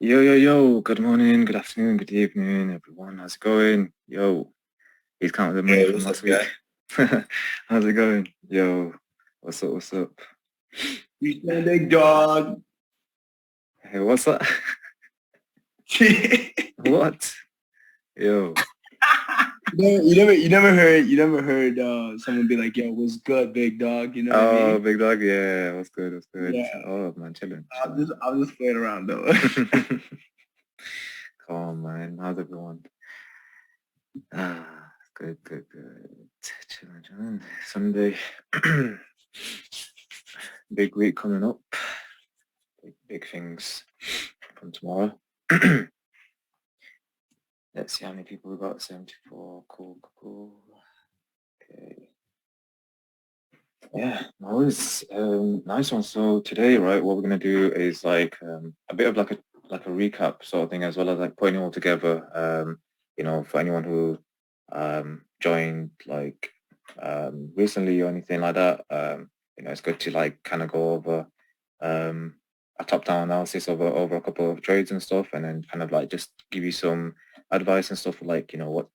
Yo, yo, yo, good morning, good afternoon, good evening, everyone. How's it going? Yo, he's counting the money Hey, from what's up, last guy? week. How's it going? Yo, what's up, what's up? You sound big dog. Hey, what's that? you What? Yo, you never heard someone be like, "Yo, what's good, big dog?" You know what I oh, mean? big dog, yeah, what's good, what's good? Yeah, Oh, man, chilling, I'm chilling. just I'm just playing around though. Come on, man, how's everyone? Good, good, good. Chilling, chilling. Sunday, big week coming up. Big things from tomorrow. Let's see how many people we got. 74. Cool, cool. Okay. Yeah, always nice one. So today, right, what we're gonna do is like a bit of like a recap sort of thing, as well as like putting it all together. For anyone who joined like recently or anything like that. It's good to like kind of go over um a top-down analysis over a couple of trades and stuff, and then kind of like just give you some advice and stuff, like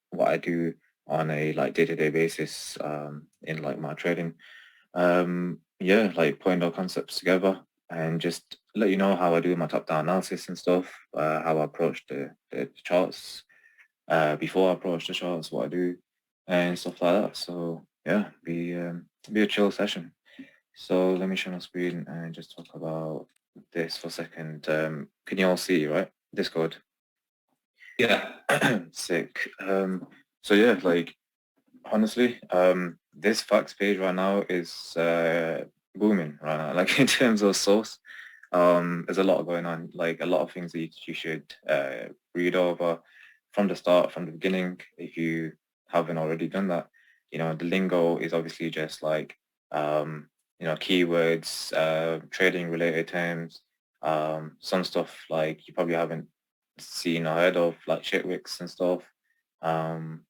what I do on a like day-to-day basis in like my trading. Yeah, like putting our concepts together and just let you know how I do my top-down analysis and stuff, how I approach the charts, before I approach the charts, what I do and stuff like that. So yeah, be a chill session. So let me share my screen and just talk about this for a second. Can you all see, right? Discord. Yeah. Sick. So yeah, like honestly, this facts page right now is booming right now. Like in terms of source, there's a lot going on. Like a lot of things that you should read over from the start, from the beginning, if you haven't already done that. The lingo is obviously just like keywords, trading related terms, some stuff like you probably haven't seen or heard of, like Shitwicks and stuff. Um,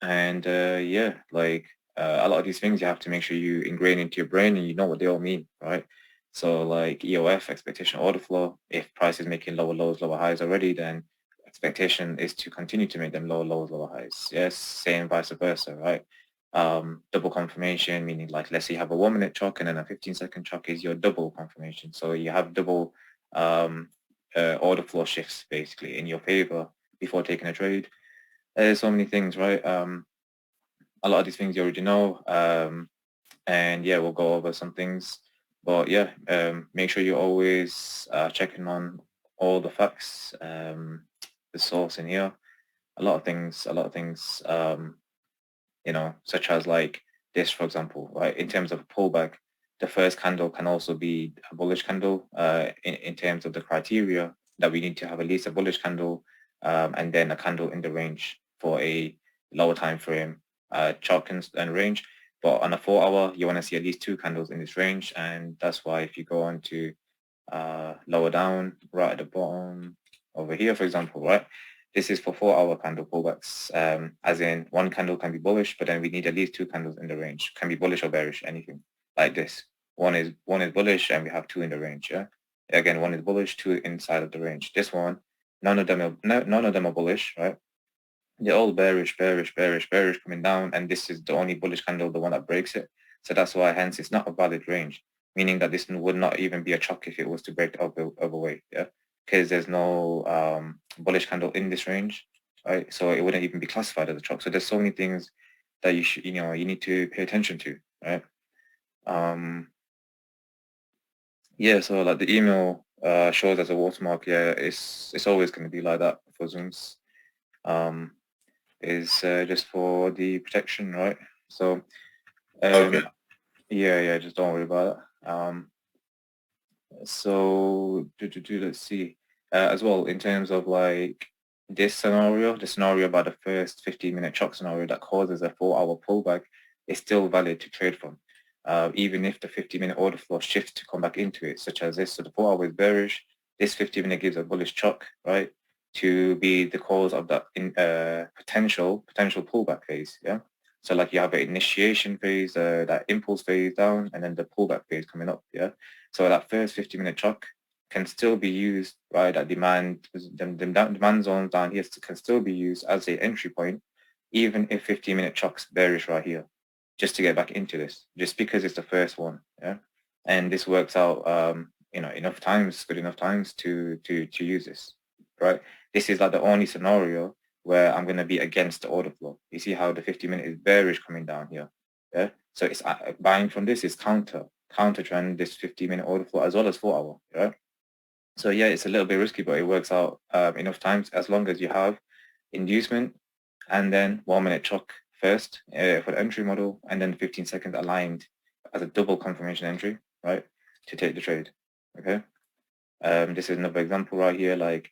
and yeah, like a lot of these things you have to make sure you ingrain into your brain and you know what they all mean, right? So like EOF, expectation order flow, if price is making lower lows, lower highs already, then expectation is to continue to make them lower lows, lower highs. Yes, same vice versa, right? Double confirmation, meaning like let's say you have a 1 minute chalk and then a 15-second chalk is your double confirmation. So you have double order flow shifts basically in your favor before taking a trade. There's so many things, right? A lot of these things you already know. And yeah, we'll go over some things. But yeah, make sure you're always checking on all the facts, the source in here. A lot of things, such as like this, for example, right? In terms of pullback, the first candle can also be a bullish candle in terms of the criteria that we need to have at least a bullish candle and then a candle in the range for a lower time frame chart and range. But on a 4 hour, you want to see at least two candles in this range. And that's why if you go on to lower down, right at the bottom over here, for example, right? This is for 4 hour candle pullbacks, as in one candle can be bullish, but then we need at least two candles in the range. Can be bullish or bearish, anything like this. One is bullish and we have two in the range, yeah? Again, one is bullish, two inside of the range. This one, none of them are bullish, right? They're all bearish, bearish, bearish, bearish coming down, and this is the only bullish candle, the one that breaks it. So that's why, hence, it's not a valid range, meaning that this would not even be a chalk if it was to break the other way, yeah? Because there's no bullish candle in this range, right? So it wouldn't even be classified as a chalk. So there's so many things that you should, you need to pay attention to, right? Um, yeah, so like the email shows as a watermark, yeah, it's always going to be like that for Zooms. Um, is just for the protection, right? So, Okay. yeah, just don't worry about it. So, let's see. As well, in terms of like this scenario, the scenario about the first 15-minute shock scenario that causes a 4 hour pullback is still valid to trade from. Even if the 50-minute order flow shifts to come back into it, such as this. So the 4 hour is bearish. This 50-minute gives a bullish shock, right? To be the cause of that potential pullback phase, yeah? So like you have an initiation phase, that impulse phase down, and then the pullback phase coming up, yeah? So that first 50-minute chalk can still be used, right? That demand zones down here can still be used as a entry point, even if 15-minute chalk's bearish right here, just to get back into this, just because it's the first one, yeah. And this works out, enough times, good enough times to use this, right? This is like the only scenario where I'm going to be against the order flow. You see how the 50-minute is bearish coming down here, yeah? So it's buying from this is counter trend, this 50-minute order flow as well as 4-hour, right? So yeah, it's a little bit risky, but it works out enough times as long as you have inducement and then 1-minute chalk first for the entry model, and then 15 seconds aligned as a double confirmation entry, right, to take the trade, okay? This is another example right here, like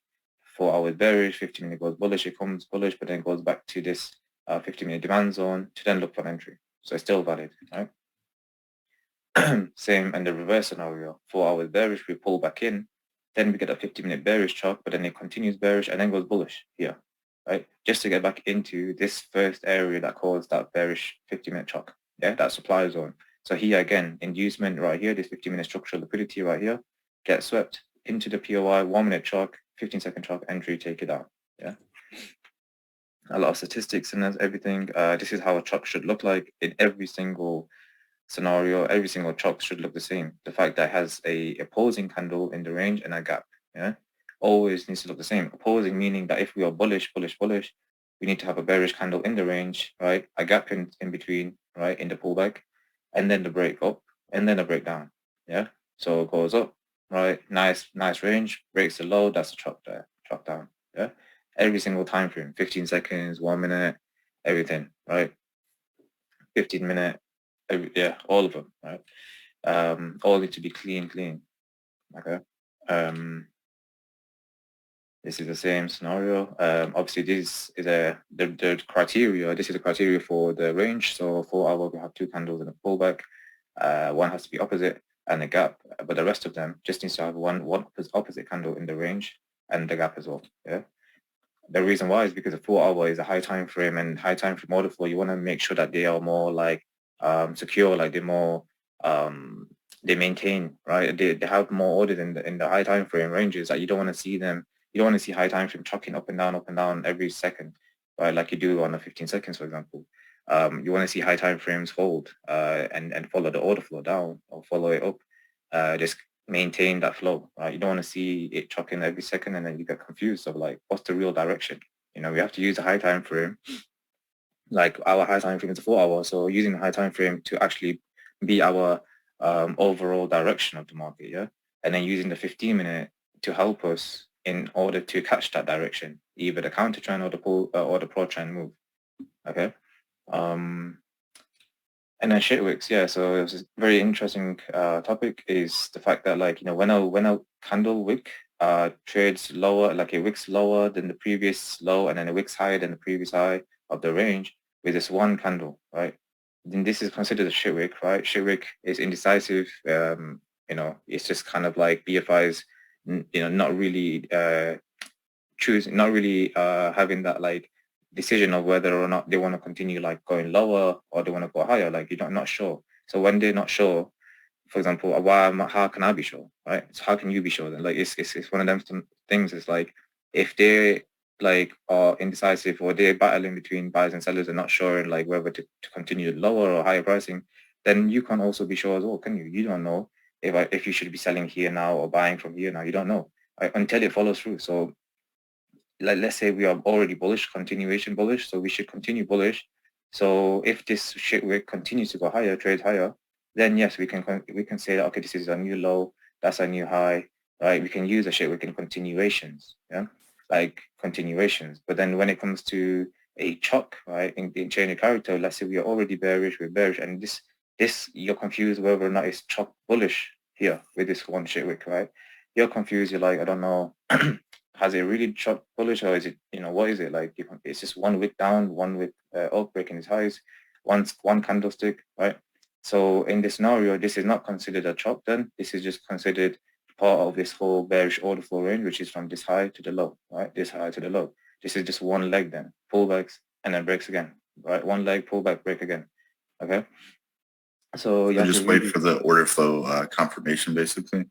4 hours bearish, 15-minute goes bullish, it comes bullish, but then goes back to this 50-minute demand zone to then look for an entry. So it's still valid, right? Same in the reverse scenario, 4 hours bearish, we pull back in, then we get a 50-minute bearish chart, but then it continues bearish and then goes bullish here, right? Just to get back into this first area that caused that bearish 50-minute chart, yeah, that supply zone. So here again, inducement right here, this 50-minute structural liquidity right here, get swept into the POI, 1-minute chart, 15-second chart entry, take it out, yeah. A lot of statistics and everything. This is how a chart should look like in every single scenario. Every single chart should look the same. The fact that it has a opposing candle in the range and a gap, yeah, always needs to look the same. Opposing meaning that if we are bullish, we need to have a bearish candle in the range, right? A gap in between, right, in the pullback, and then the break up, and then a breakdown, yeah. So it goes up, right? Nice range, breaks the low. That's a chop there, chop down, yeah. Every single time frame, 15 seconds, 1 minute, everything, right? 15-minute, yeah, all of them, right? All need to be clean, okay? This is the same scenario. Obviously, this is the criteria. This is the criteria for the range. So 4 hour, we have 2 candles in a pullback. One has to be opposite and a gap, but the rest of them just needs to have one opposite candle in the range and the gap as well, yeah? The reason why is because the 4 hour is a high time frame, and high time frame order flow, you want to make sure that they are more like secure, like they're more they maintain, right? They have more orders in the high time frame ranges that you don't want to see them. You don't want to see high time frame chucking up and down every second, right? Like you do on the 15 seconds, for example. You want to see high time frames hold and follow the order flow down or follow it up. Just maintain that flow, right? You don't want to see it chucking every second and then you get confused of like, what's the real direction? You know, we have to use a high time frame. Like our high time frame is a 4 hour, so using the high time frame to actually be our overall direction of the market, yeah? And then using the 15-minute to help us in order to catch that direction, either the counter trend or the pull or the pro trend move, okay? And then Shitwicks, yeah. So it was a very interesting topic. Is the fact that, like, you know, when a candle wick trades lower, like it wicks lower than the previous low, and then it wicks higher than the previous high of the range with this one candle, right? Then this is considered a shitwick, right? Shitwick is indecisive. You know, it's just kind of like BFI's, you know, not really not really having that like decision of whether or not they want to continue like going lower or they want to go higher. Like you're not sure. So when they're not sure, for example, how can I be sure, right? So how can you be sure then? Like it's one of them things. It's like if they like are indecisive or they're battling between buyers and sellers and not sure and like whether to continue lower or higher pricing, then you can't also be sure as well, can you? You don't know if you should be selling here now or buying from here now. You don't know, right? Until it follows through. So like, let's say we are already bullish, continuation bullish, so we should continue bullish. So if this shit continues to go higher, trade higher, then yes, we can say that, okay, this is a new low, that's a new high, right? We can use a shit wick in continuations, yeah, like continuations. But then when it comes to a chalk, right, in chain of character, let's say we are already bearish, we're bearish, and this you're confused whether or not it's chalk bullish here with this one shit wick, right? You're confused. You're like, I don't know. Has it really shot bullish, or is it, you know, what is it like? It's just one wick down, one wick up, breaking its highs, one candlestick, right? So in this scenario, this is not considered a chop. Then this is just considered part of this whole bearish order flow range, which is from this high to the low, right? This high to the low. This is just one leg, then pullbacks and then breaks again, right? One leg, pullback, break again. Okay. So you have just to wait for the order flow confirmation, basically.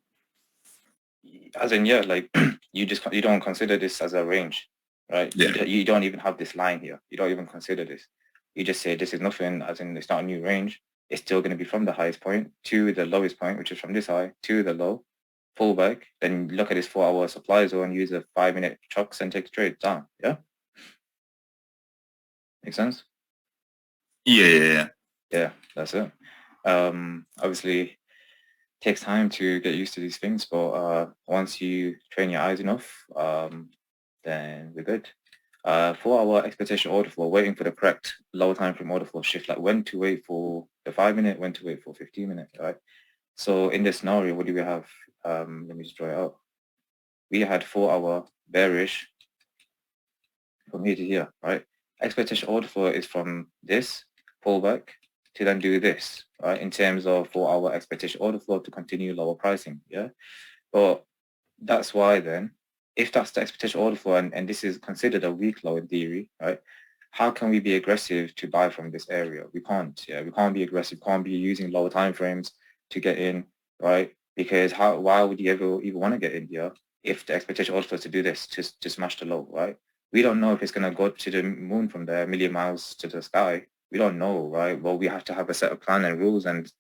As in, yeah, like you don't consider this as a range, right? Yeah. You don't even have this line here. You don't even consider this. You just say this is nothing, as in it's not a new range. It's still going to be from the highest point to the lowest point, which is from this high to the low, pull back, then look at this 4-hour supply zone, use a 5-minute chucks and take the trade down. Yeah? Make sense? Yeah. Yeah, that's it. Obviously, takes time to get used to these things, but once you train your eyes enough, then we're good. 4-hour expectation order flow, waiting for the correct lower time frame order flow shift, like when to wait for the 5-minute, when to wait for 15-minute, right? So in this scenario, what do we have? Let me just draw it out. We had 4-hour bearish from here to here, right? Expectation order flow is from this pullback to then do this, right? In terms of 4-hour expectation order flow to continue lower pricing, yeah? But that's why then, if that's the expectation order flow and this is considered a weak low in theory, right? How can we be aggressive to buy from this area? We can't, yeah? We can't be aggressive, can't be using lower time frames to get in, right? Because why would you ever even want to get in here if the expectation order flow is to do this, to smash the low, right? We don't know if it's going to go to the moon from there, a million miles to the sky. We don't know, right? Well, we have to have a set of plan and rules, and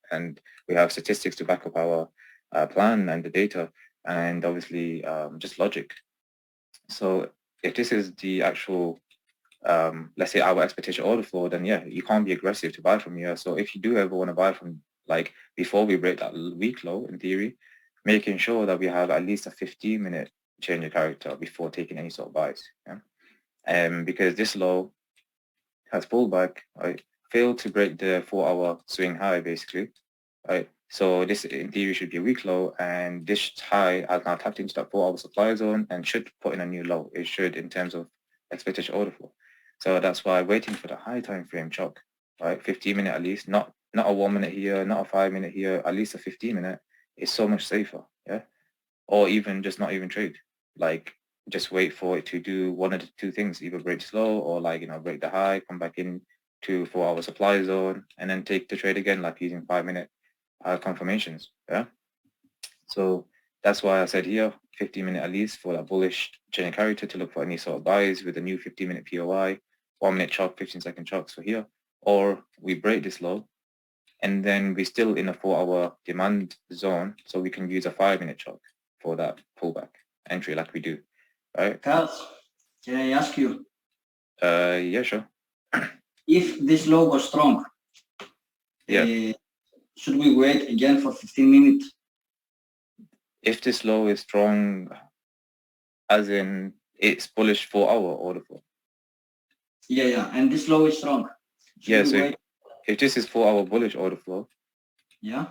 we have statistics to back up our plan and the data, and obviously just logic. So if this is the actual, let's say our expectation order flow, then yeah, you can't be aggressive to buy from here. So if you do ever want to buy from, like, before we break that week low, in theory, making sure that we have at least a 15-minute change of character before taking any sort of buys. Yeah? Because this low has pulled back, right? Failed to break the 4-hour swing high, basically, right? So this, in theory, should be a weak low, and this high has now tapped into that 4-hour supply zone and should put in a new low. It should, in terms of expectation order flow. So that's why waiting for the high time frame chalk, right? 15-minute at least, not a 1 minute here, not a 5-minute here, at least a 15-minute is so much safer, yeah? Or even just not even trade, like just wait for it to do one of the two things, either break slow or, like, break the high, come back in to 4-hour supply zone, and then take the trade again, like using 5-minute confirmations, yeah? So that's why I said here, 15-minute at least for that bullish change character to look for any sort of buys with a new 15-minute POI, 1-minute chalk, 15-second chalks for here, or we break this low, and then we're still in a 4-hour demand zone, so we can use a 5-minute chalk for that pullback entry like we do, right? Kaz, can I ask you? Yeah, sure. If this low was strong, Yeah. should we wait again for 15 minutes? If this low is strong, as in it's bullish 4-hour order flow. Yeah, and this low is strong. Yeah, so if this is 4-hour bullish order flow, yeah,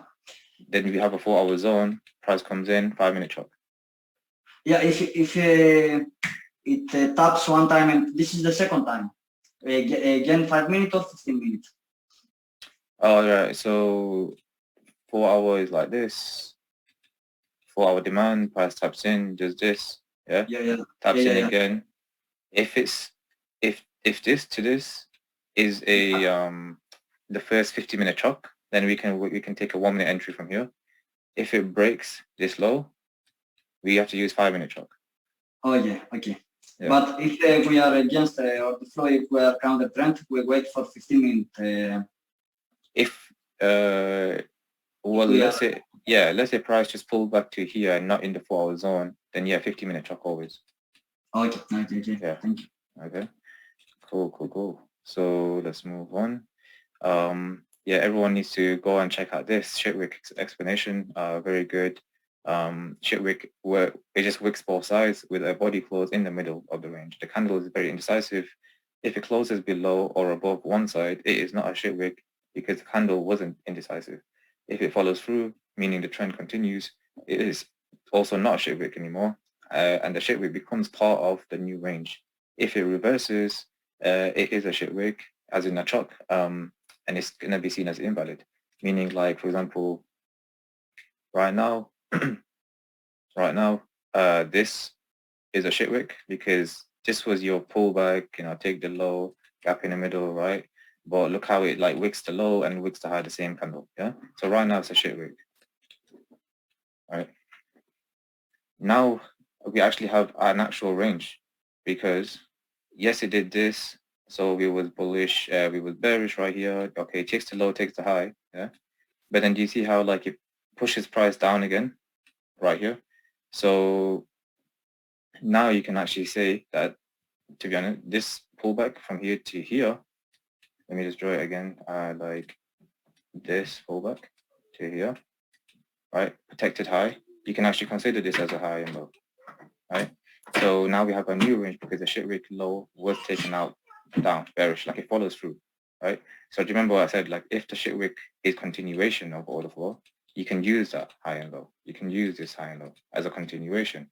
then we have a 4-hour zone, price comes in, 5-minute chalk. Yeah, if it taps one time and this is the second time, again 5 minutes or 15 minutes? All right, so 4 hours like this, 4-hour demand, price taps in, does this, yeah? Yeah. Taps in again. If this to this is a the first 50-minute chalk, then we can take a 1-minute entry from here. If it breaks this low, we have to use 5-minute chalk. Oh yeah, okay. Yeah. But if we are against or the flow, if we are counter trend, we wait for 15 minutes. Let's say price just pulled back to here and not in the 4-hour zone, then yeah, 15-minute chalk always. Okay. Yeah. Thank you. Okay. Cool. So let's move on. Everyone needs to go and check out this Shitwick explanation. Very good. Shitwick, where it just wicks both sides with a body close in the middle of the range. The candle is very indecisive. If it closes below or above one side, it is not a Shitwick because the candle wasn't indecisive. If it follows through, meaning the trend continues, it is also not a Shitwick anymore, and the Shitwick becomes part of the new range. If it reverses, it is a Shitwick, as in a chalk, and it's going to be seen as invalid, meaning, like, for example, right now, this is a Shitwick because this was your pullback, take the low, gap in the middle, right? But look how it wicks the low and wicks the high, the same candle, yeah? So right now it's a Shitwick, right? now we actually have an actual range, because yes, it did this. So we was bullish, we was bearish right here. Okay, takes the low, takes the high, yeah. But then do you see how like it pushes price down again right here? So now you can actually say that, to be honest, this pullback from here to here, let me just draw it again, like this pullback to here, right? Protected high. You can actually consider this as a high and low, right? So now we have a new range because the shit wick low was taken out down, bearish, like it follows through, right? So do you remember what I said, like if the shit wick is continuation of order flow, you can use that high and low. You can use this high and low as a continuation,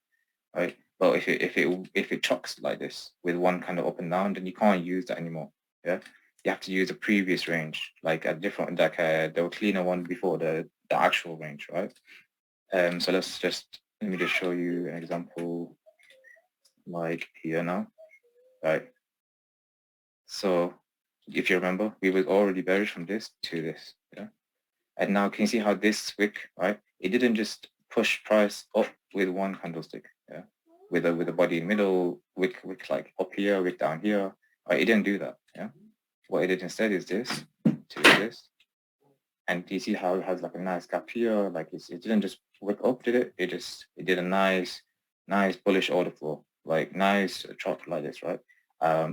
right? But if it chucks like this with one kind of up and down, then you can't use that anymore. Yeah, you have to use the previous range, like a different, like the cleaner one before the actual range, right? So let me just show you an example, like here now, right? So if you remember, we were already bearish from this to this, yeah. And now can you see how this wick, right? It didn't just push price up with one candlestick, yeah, with a body middle wick like up here, wick down here. Right? It didn't do that, yeah. What it did instead is this to this, and you see how it has like a nice gap here. Like it didn't just wick up, did it? It did a nice bullish order flow, like nice chop like this, right?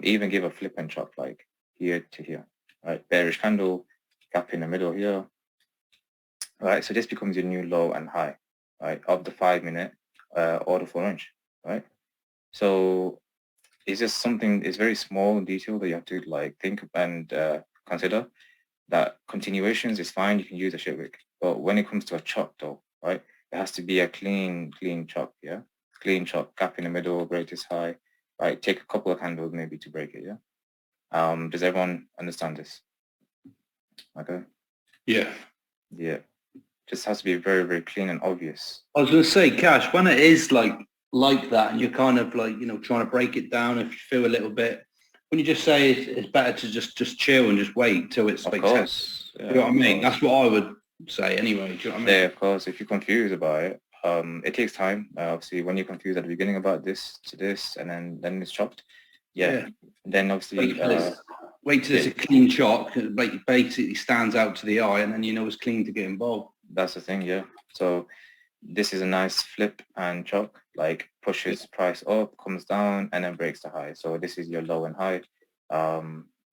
Even give a flip and chop like here to here, right? Bearish candle, gap in the middle here, right? So this becomes your new low and high, right, of the 5-minute order flow range, right? So it's just something, it's very small detail that you have to like think and consider, that continuations is fine, you can use a shit wick. But when it comes to a chop though, right, it has to be a clean chop, yeah? Clean chop, gap in the middle, greatest high, right? Take a couple of candles maybe to break it, yeah? Does everyone understand this? Okay. Yeah. Yeah. Just has to be very, very clean and obvious. I was going to say, Cash, when it is like that and you're kind of like, you know, trying to break it down, if you feel a little bit, when you just say it's better to just chill and just wait till it's Of like course. Yeah, you know what I mean? course. That's what I would say anyway. Do you know what I mean? Yeah, of course. If you're confused about it, it takes time. Obviously, when you're confused at the beginning about this to this, and then it's chopped, yeah. Then obviously, Wait till it's a clean chop, it basically stands out to the eye, and then you know it's clean to get involved. that's the thing, yeah. So this is a nice flip and chop, like pushes price up, comes down, and then breaks the high. So this is your low and high.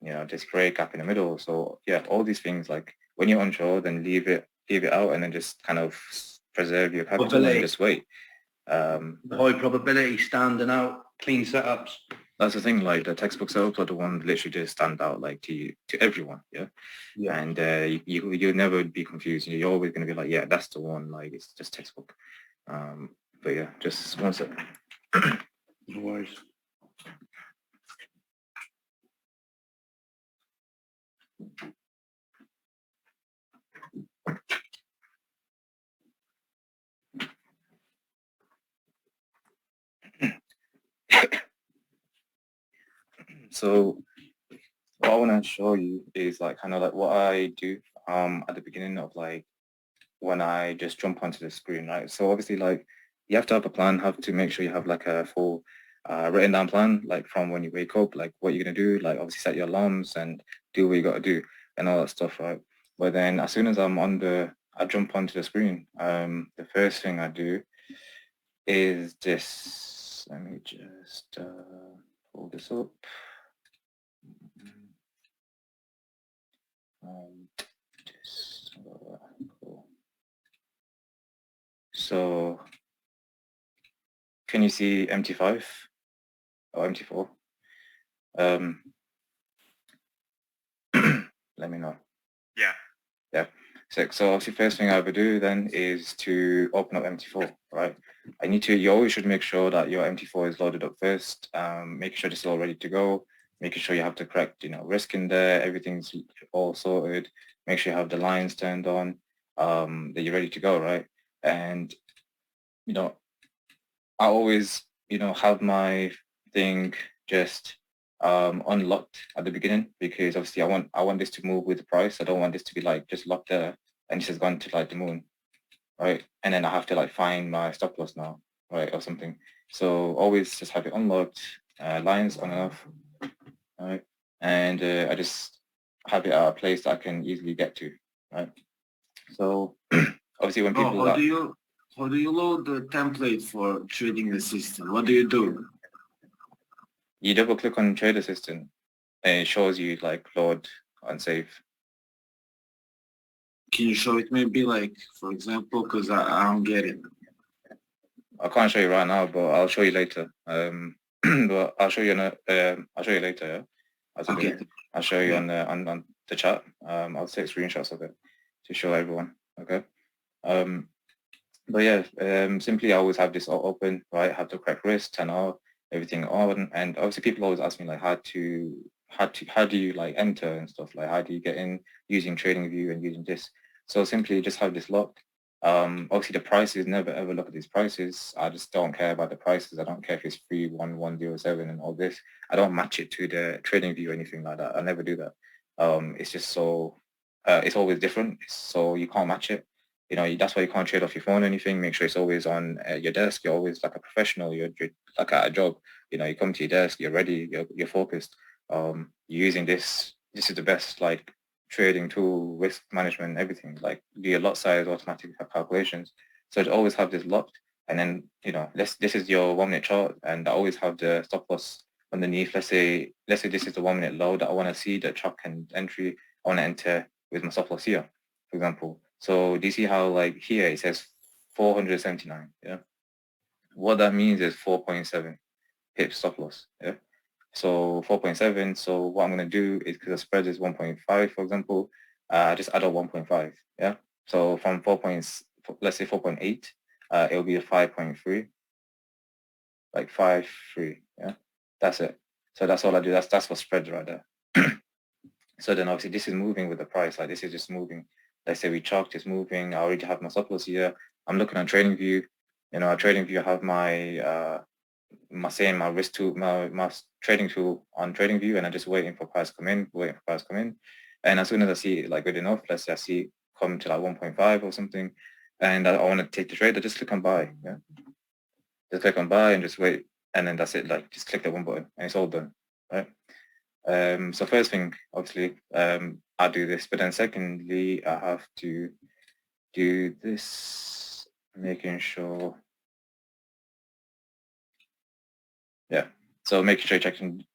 You know, this break gap in the middle. So yeah, all these things, like when you're unsure, then leave it out, and then just kind of preserve your capital and just wait. The high probability standing out, clean setups. That's the thing, like the textbook setups are the ones literally just stand out like to everyone, yeah. And you'll never be confused. You're always going to be like, yeah, that's the one, like it's just textbook. But yeah, just one second. No worries. So what I want to show you is like kind of like what I do at the beginning of like when I just jump onto the screen, right? So obviously like you have to have a plan, have to make sure you have like a full written down plan, like from when you wake up, like what you're gonna do, like obviously set your alarms and do what you gotta do and all that stuff, right? But then as soon as I jump onto the screen, the first thing I do is this. Let me just pull this up. Cool. So can you see MT5 or MT4? Let me know. Yeah. Yeah. So obviously first thing I would do then is to open up MT4, right? You always should make sure that your MT4 is loaded up first, making sure it's all ready to go, making sure you have the correct, risk in there, everything's all sorted, make sure you have the lines turned on, that you're ready to go, right? And, I always, have my thing just unlocked at the beginning, because obviously I want this to move with the price. I don't want this to be like just locked there and this has gone to like the moon, right? And then I have to like find my stop loss now. right, or something. So always just have it unlocked, lines on and off, right? And I just have it at a place that I can easily get to, right? So obviously when Oh, people that how do you load the template for trading assistant? What do you do? you double click on Trade Assistant and it shows you like load and save. Can you show it maybe like, for example, because I don't get it. I can't show you right now, but I'll show you later. But I'll show you I'll show you later. Yeah? That's okay. Okay. I'll show you Yeah. on the chat. I'll take screenshots of it to show everyone. Okay. But yeah, simply I always have this all open, right? Have the correct wrist, turn off, everything on, and obviously people always ask me like how do you like enter and stuff, like how do you get in using TradingView and using this? So simply just have this locked. Obviously the prices, never ever look at these prices. I just don't care about the prices. I don't care if it's 31107 and all this. I don't match it to the TradingView or anything like that. I never do that. It's just so it's always different, so you can't match it. You know, that's why you can't trade off your phone or anything. Make sure it's always on your desk. You're always like a professional. You're like at a job. You know, you come to your desk, you're ready, you're focused. You're using this. This is the best like trading tool, risk management, everything. Like do your lot size, automatic calculations. So to always have this locked. And then, you know, this is your 1 minute chart, and I always have the stop loss underneath. Let's say this is the 1 minute low that I want to see, the chart and entry. I want to enter with my stop loss here, for example. So do you see how like here it says 479? Yeah. What that means is 4.7 pips stop loss. Yeah. So 4.7. So what I'm going to do is, because the spread is 1.5, for example, just add a 1.5. Yeah. So from 4 points, let's say 4.8, it'll be a 5.3, like 5.3. Yeah. That's it. So that's all I do. That's for spreads right there. So then obviously this is moving with the price. Like this is just moving. Let's say we chalked, it's moving. I already have my stop loss here. I'm looking at TradingView. You know, at TradingView I have my risk tool, my trading tool on TradingView, and I'm just waiting for price come in, And as soon as I see it like good enough, let's say I see it come to like 1.5 or something, and I want to take the trade, I just click on buy. Yeah. Just click on buy and just wait. And then that's it. Like just click the one button and it's all done. Right. So first thing, obviously, I'll do this, but then secondly, I have to do this, making sure, yeah. So making sure you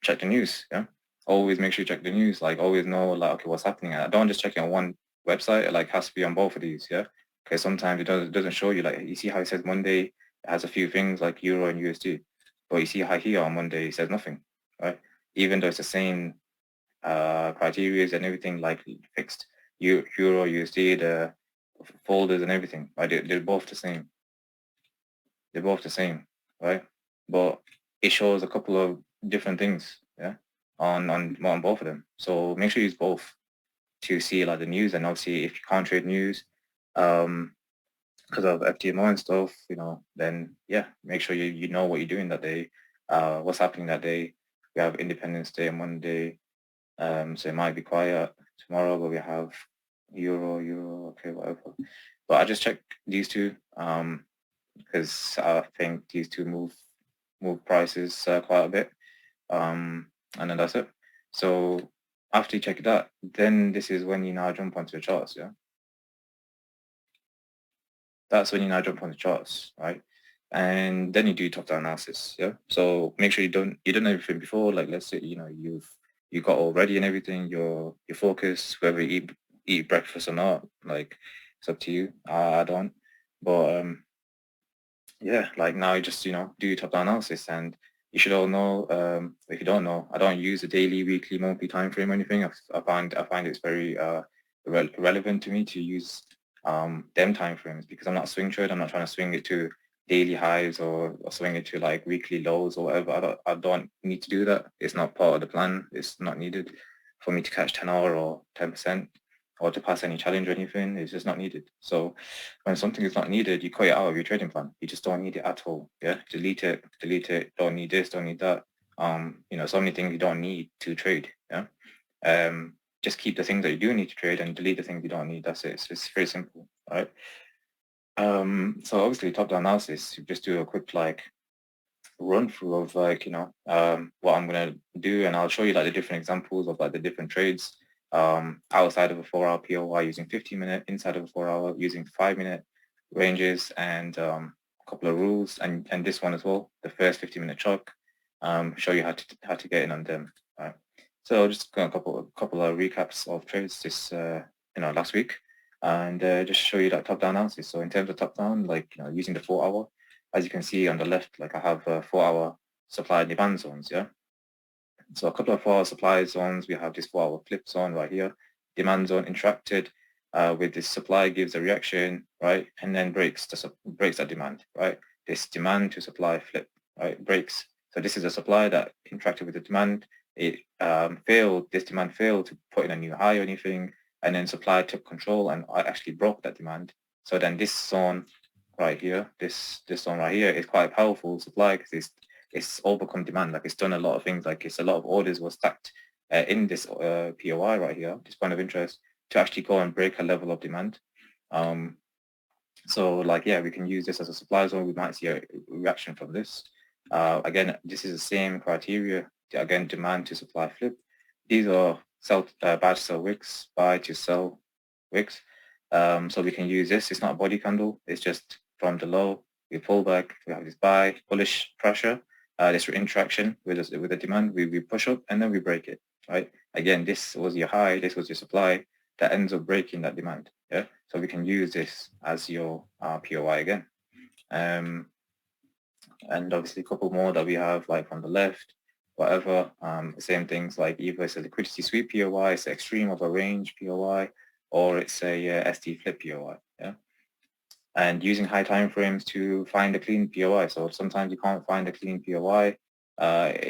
check the news, yeah. Always make sure you check the news, like always know like, okay, what's happening. I don't just check it on one website, it like has to be on both of these, yeah. Okay, sometimes it doesn't show you, like you see how it says Monday, it has a few things like Euro and USD, but you see how here on Monday it says nothing, right? Even though it's the same criteria and everything like fixed. Euro, USD, the folders and everything, right? They're both the same. They're both the same, right? But it shows a couple of different things, yeah, on both of them. So make sure you use both to see like the news, and obviously if you can't trade news, because of FTMO and stuff, you know, then yeah, make sure you know what you're doing that day, what's happening that day. We have Independence Day on Monday. So it might be quiet tomorrow, but we have Euro, okay, whatever. But I just check these two because I think these two move prices quite a bit, and then that's it. So after you check that, then this is when you now jump onto the charts, yeah. That's when you now jump on the charts, right? And then you do top-down analysis, yeah. So make sure you done everything before. Like let's say you got all ready and everything. You're focused. Whether you eat breakfast or not, like it's up to you. I don't, but yeah, like now you just do your top-down analysis, and you should all know. If you don't know, I don't use a daily, weekly, monthly time frame or anything. I find it's very relevant to me to use them time frames, because I'm not a swing trader. I'm not trying to swing it to daily highs or swing it to like weekly lows or whatever. I don't need to do that. It's not part of the plan. It's not needed for me to catch 10-hour or 10% or to pass any challenge or anything. It's just not needed. So when something is not needed, you cut it out of your trading plan. You just don't need it at all. Yeah, delete it. Don't need this. Don't need that. So many things you don't need to trade. Yeah. Just keep the things that you do need to trade and delete the things you don't need. That's it. It's very simple. All right. So obviously top-down analysis, you just do a quick like run through of like, what I'm gonna do, and I'll show you like the different examples of like the different trades outside of a 4-hour POI using 15-minute, inside of a 4-hour using 5-minute ranges, and a couple of rules, and this one as well, the first 15-minute chalk, show you how to get in on them. Right. So just a couple of recaps of trades this last week, and just show you that top-down analysis. So in terms of top-down, like using the 4-hour, as you can see on the left, like I have 4-hour supply and demand zones. Yeah. So a couple of 4-hour supply zones. We have this 4-hour flip zone right here. Demand zone interacted with this supply, gives a reaction, right, and then breaks that demand, right. This demand to supply flip, right, breaks. So this is a supply that interacted with the demand. It failed. This demand failed to put in a new high or anything, and then supply took control and actually broke that demand. So then this zone right here, this zone right here is quite a powerful supply because it's overcome demand. Like it's done a lot of things. Like it's a lot of orders were stacked in this POI right here, this point of interest, to actually go and break a level of demand. So like, yeah, we can use this as a supply zone. We might see a reaction from this. Again, this is the same criteria. Again, demand to supply flip. These are buy to sell wicks, buy to sell wicks. So we can use this. It's not a body candle. It's just from the low, we pull back. We have this buy, bullish pressure, this interaction with the demand. We push up and then we break it, right? Again, this was your high. This was your supply that ends up breaking that demand. Yeah. So we can use this as your POI again. And obviously a couple more that we have like on the left, whatever, same things like either it's a liquidity sweep POI, it's the extreme of a range POI, or it's a ST flip POI. Yeah. And using high time frames to find a clean POI. So sometimes you can't find a clean POI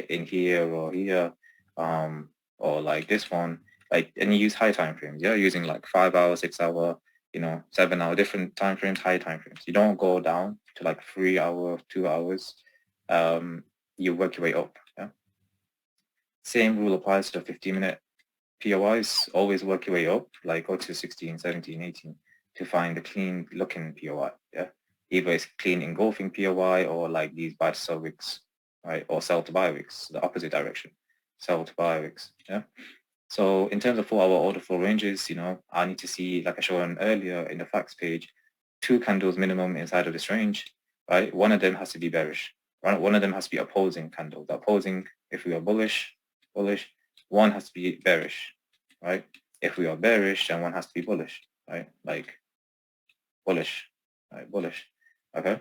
in here or here, or like this one, like, and you use high time frames. Yeah, using like 5 hour, 6 hour, 7 hour, different time frames, high time frames. You don't go down to like 3 hour, 2 hours. You work your way up. Yeah. Same rule applies to the 15-minute POIs. Always work your way up, like go to 16, 17, 18 to find a clean looking POI. Yeah. Either it's clean engulfing POI or like these buy to sell wicks, right? Or sell to buy wicks, the opposite direction. Sell to buy wicks. Yeah. So in terms of 4-hour order flow ranges, I need to see, like I showed earlier in the facts page, 2 candles minimum inside of this range, right? One of them has to be bearish. Right? One of them has to be opposing candle. The opposing, if we are bullish, one has to be bearish, right? If we are bearish, then one has to be bullish, right? Like bullish, right? Bullish, okay?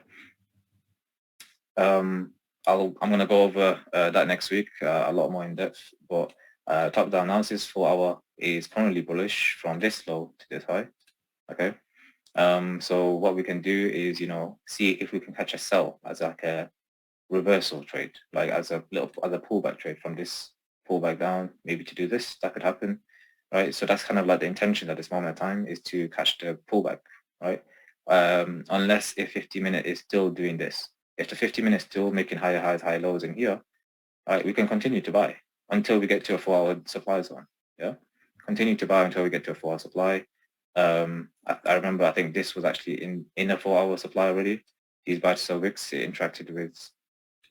I'm gonna go over that next week, a lot more in depth, but top-down analysis 4-hour is currently bullish from this low to this high, okay? So what we can do is, see if we can catch a sell as like a reversal trade, like as a pullback trade from this pullback down, maybe to do this, that could happen, right? So that's kind of like the intention at this moment of time, is to catch the pullback, right? Unless if 50-minute is still doing this. If the 50-minute is still making higher highs, high lows in here, right, we can continue to buy until we get to a 4-hour supply zone. Yeah, continue to buy until we get to a 4-hour supply. I remember, I think this was actually in a 4-hour supply already. These buy to sell wicks, it interacted with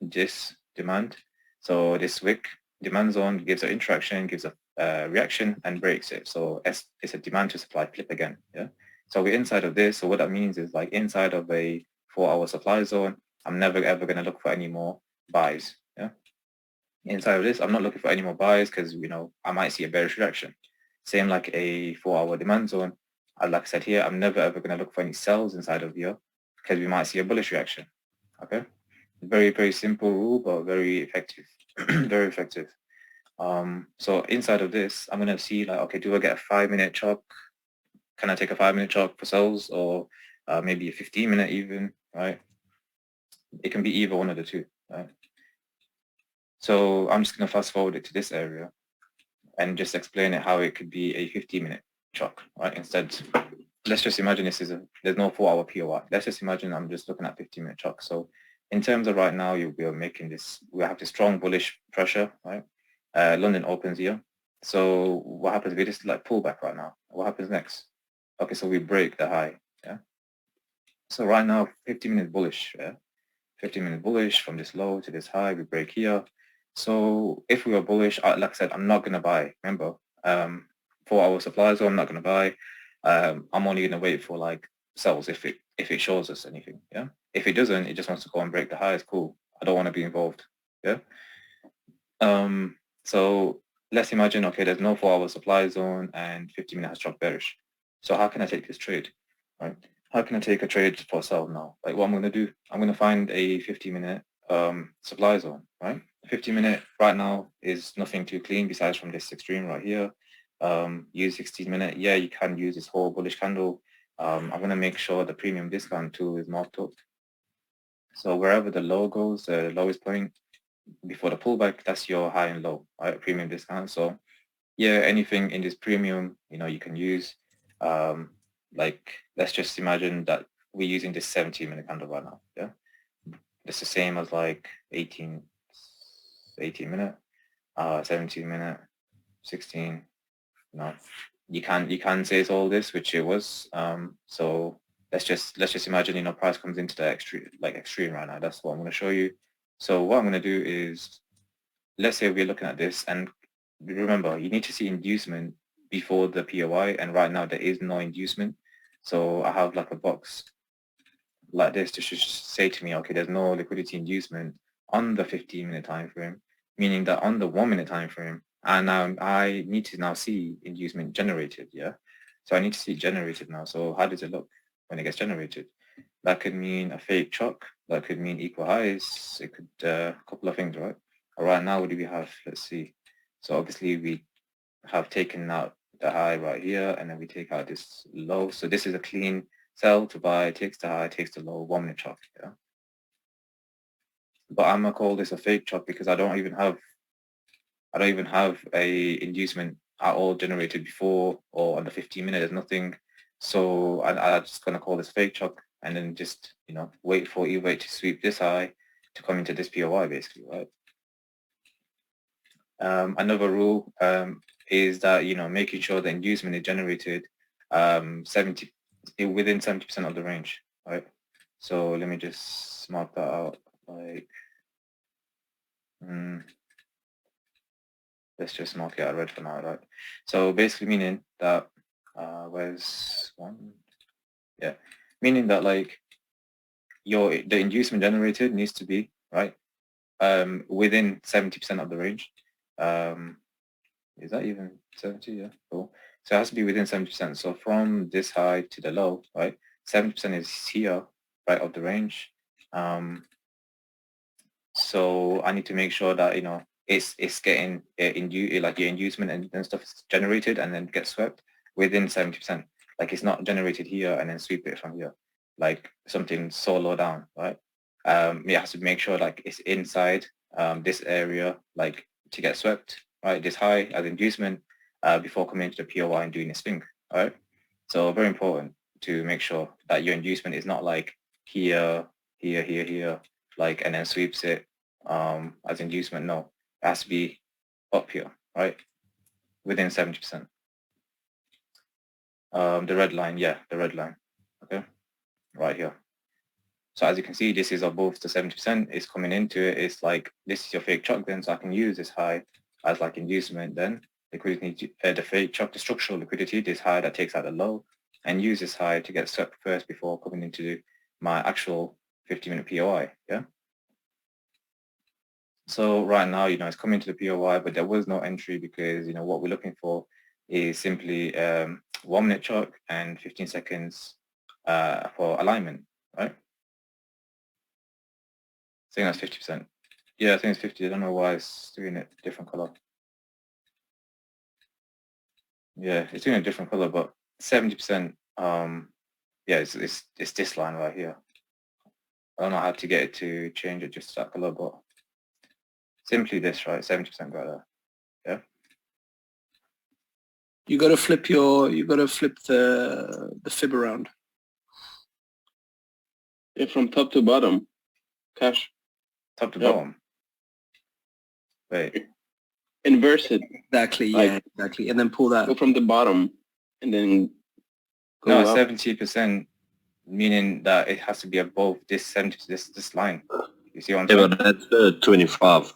this demand. So this wick demand zone gives an interaction, gives a reaction, and breaks it. So it's a demand to supply flip again. Yeah. So we're inside of this. So what that means is, like, inside of a 4-hour supply zone, I'm never ever going to look for any more buys. Yeah. Inside of this, I'm not looking for any more buys because, I might see a bearish reaction. Same like a 4-hour demand zone. Like I said here, I'm never ever going to look for any sells inside of here because we might see a bullish reaction. Okay. Very, very simple rule, but very effective. Very effective. So inside of this, I'm going to see, like, okay, do I get a 5-minute chalk? Can I take a 5-minute chalk for sells, or maybe a 15-minute even, right? It can be either one of the two, right? So I'm just going to fast forward it to this area and just explain it how it could be a 15-minute chalk, right? Instead, let's just imagine there's no 4-hour POI. Let's just imagine I'm just looking at 15-minute chalk. So in terms of right now, we have this strong bullish pressure, right? London opens here. So what happens? We just like pull back right now. What happens next? Okay, so we break the high, yeah? So right now, 50 minutes bullish, yeah? 50 minutes bullish from this low to this high, we break here. So if we were bullish, like I said, I'm not going to buy, remember, 4-hour supply zone, I'm not going to buy. I'm only going to wait for like sells if it shows us anything, yeah? If it doesn't, it just wants to go and break the highs, cool. I don't want to be involved, yeah? So let's imagine, okay, there's no 4-hour supply zone and 50 minutes has dropped bearish. So how can I take this trade, right? How can I take a trade for sell now? Like what I'm going to do, I'm going to find a 50-minute supply zone, right? 50-minute right now is nothing too clean besides from this extreme right here. Use 16-minute. Yeah, you can use this whole bullish candle. I'm going to make sure the premium discount tool is marked up. So wherever the low goes, the lowest point before the pullback, that's your high and low, right? Premium discount. So yeah, anything in this premium, you can use. Like let's just imagine that we're using this 17-minute candle right now. Yeah, it's the same as like 18-minute, 17-minute, 16. You can say it's all this, which it was. So let's just imagine, price comes into the extreme right now. That's what I'm going to show you. So what I'm going to do is, let's say we're looking at this, and remember, you need to see inducement before the POI, and right now there is no inducement. So I have like a box like this to just say to me, okay, there's no liquidity inducement on the 15-minute time frame, meaning that on the 1-minute time frame, and now I need to now see inducement generated, yeah? So I need to see it generated now. So how does it look when it gets generated? That could mean a fake chalk. That could mean equal highs. It could, a couple of things, right? Right now, what do we have? Let's see. So obviously we have taken out the high right here, and then we take out this low. So this is a clean sell to buy, takes the high, takes the low, 1-minute chart, yeah? But I'm gonna call this a fake chart because I don't even have a inducement at all generated before or on the 15-minute. There's nothing. So I'm just gonna call this fake chart and then just wait for E-wait to sweep this high to come into this POI basically, right? Another rule is that making sure the inducement is generated within 70% of the range, right? So let me just mark that out. Like, let's just mark it out red for now, right? So basically meaning that where's one? Yeah, meaning that like the inducement generated needs to be right within 70% of the range. Is that even 70? Yeah, cool. So it has to be within 70%. So from this high to the low, right? 70% is here, right, of the range. So I need to make sure that it's getting like your inducement and stuff is generated and then gets swept within 70%. Like it's not generated here and then sweep it from here, like something so low down, right? You have to make sure like it's inside this area, like to get swept, right? This high as inducement before coming into the POI and doing a swing, all right? So very important to make sure that your inducement is not like here, like, and then sweeps it as inducement. No, it has to be up here, right? Within 70%. The red line, yeah, the red line, okay? Right here. So as you can see, this is above the 70%, it's coming into it. It's like, this is your fake chalk then, so I can use this high as like inducement then. Liquidity, the fake chalk, the structural liquidity, this high that takes out the low, and use this high to get swept first before coming into my actual 50-minute POI, yeah? So right now, it's coming to the POI, but there was no entry because, what we're looking for is simply 1-minute chart and 15 seconds for alignment, right? I think that's 50%. Yeah, I think it's 50. I don't know why it's doing it different color. Yeah, it's doing a different color, but 70%, yeah, it's this line right here. I don't know how to get it to change it just that color, but simply this, right? 70% right there. Yeah. You got to flip the fib around. Yeah, from top to bottom. Cash. Top to Yep. bottom. Wait. Inverse it. Exactly. Like- Yeah, exactly. And then pull that. Go from the bottom and then go No, up. 70%. meaning that it has to be above this 70, this line. You see what I'm Yeah, saying? but that's 25.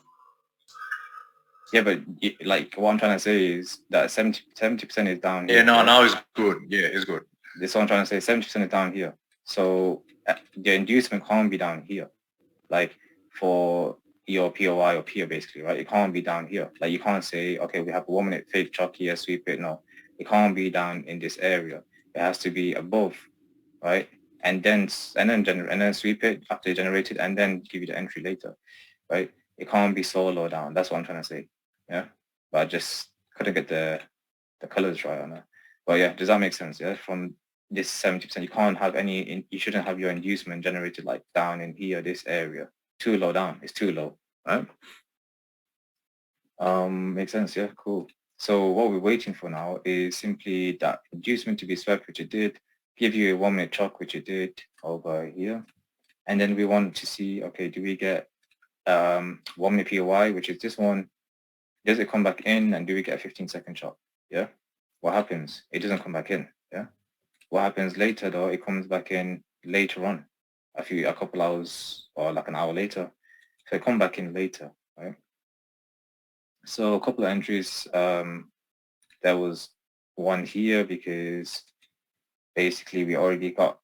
Yeah, but like what I'm trying to say is that 70% is down here. Yeah, no, no, it's good. Yeah, it's good. This is what I'm trying to say. 70% is down here. So the inducement can't be down here. Like for your POI or PO basically, right? It can't be down here. Like you can't say, okay, we have a 1 minute fake chalk here, sweep it. No, it can't be down in this area. It has to be above, right? And then sweep it after you generate it, and then give you the entry later, right? It can't be so low down. That's what I'm trying to say. Yeah, but I just couldn't get the colors right on that. But yeah, does that make sense? Yeah, from this 70%, you can't have any. You shouldn't have your inducement generated like down in here, this area. Too low down. It's too low, right? Makes sense. Yeah, cool. So what we're waiting for now is simply that inducement to be swept, which it did, give you a 1 minute chalk, which it did over here. And then we want to see, okay, do we get 1 minute POI, which is this one? Does it come back in, and do we get a 15-second chalk? Yeah. What happens? It doesn't come back in. Yeah. What happens later though? It comes back in later on, a couple hours or like an hour later. So it come back in later, right? So a couple of entries. There was one here because basically we got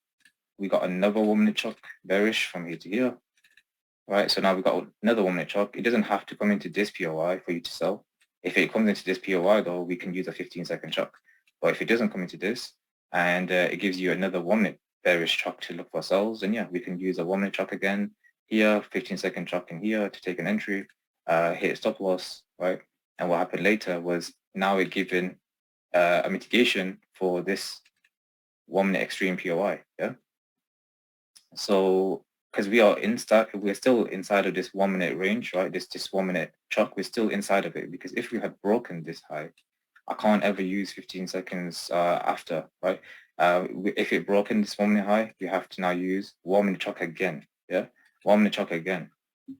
another 1 minute chalk bearish from here to here, right? So now we got another 1 minute chalk. It doesn't have to come into this POI for you to sell. If it comes into this POI though, we can use a 15-second chalk. But if it doesn't come into this and it gives you another 1 minute bearish chalk to look for sells, then yeah, we can use a 1 minute chalk again here, 15-second chalk in here to take an entry, hit stop loss, right? And what happened later was now we're given a mitigation for this 1 minute extreme POI, yeah? So because we're still inside of this 1 minute range, right? This 1 minute chalk, we're still inside of it, because if we had broken this high, I can't ever use 15 seconds after, right? If it broken this 1 minute high, we have to now use 1 minute chalk again, yeah? 1 minute chalk again,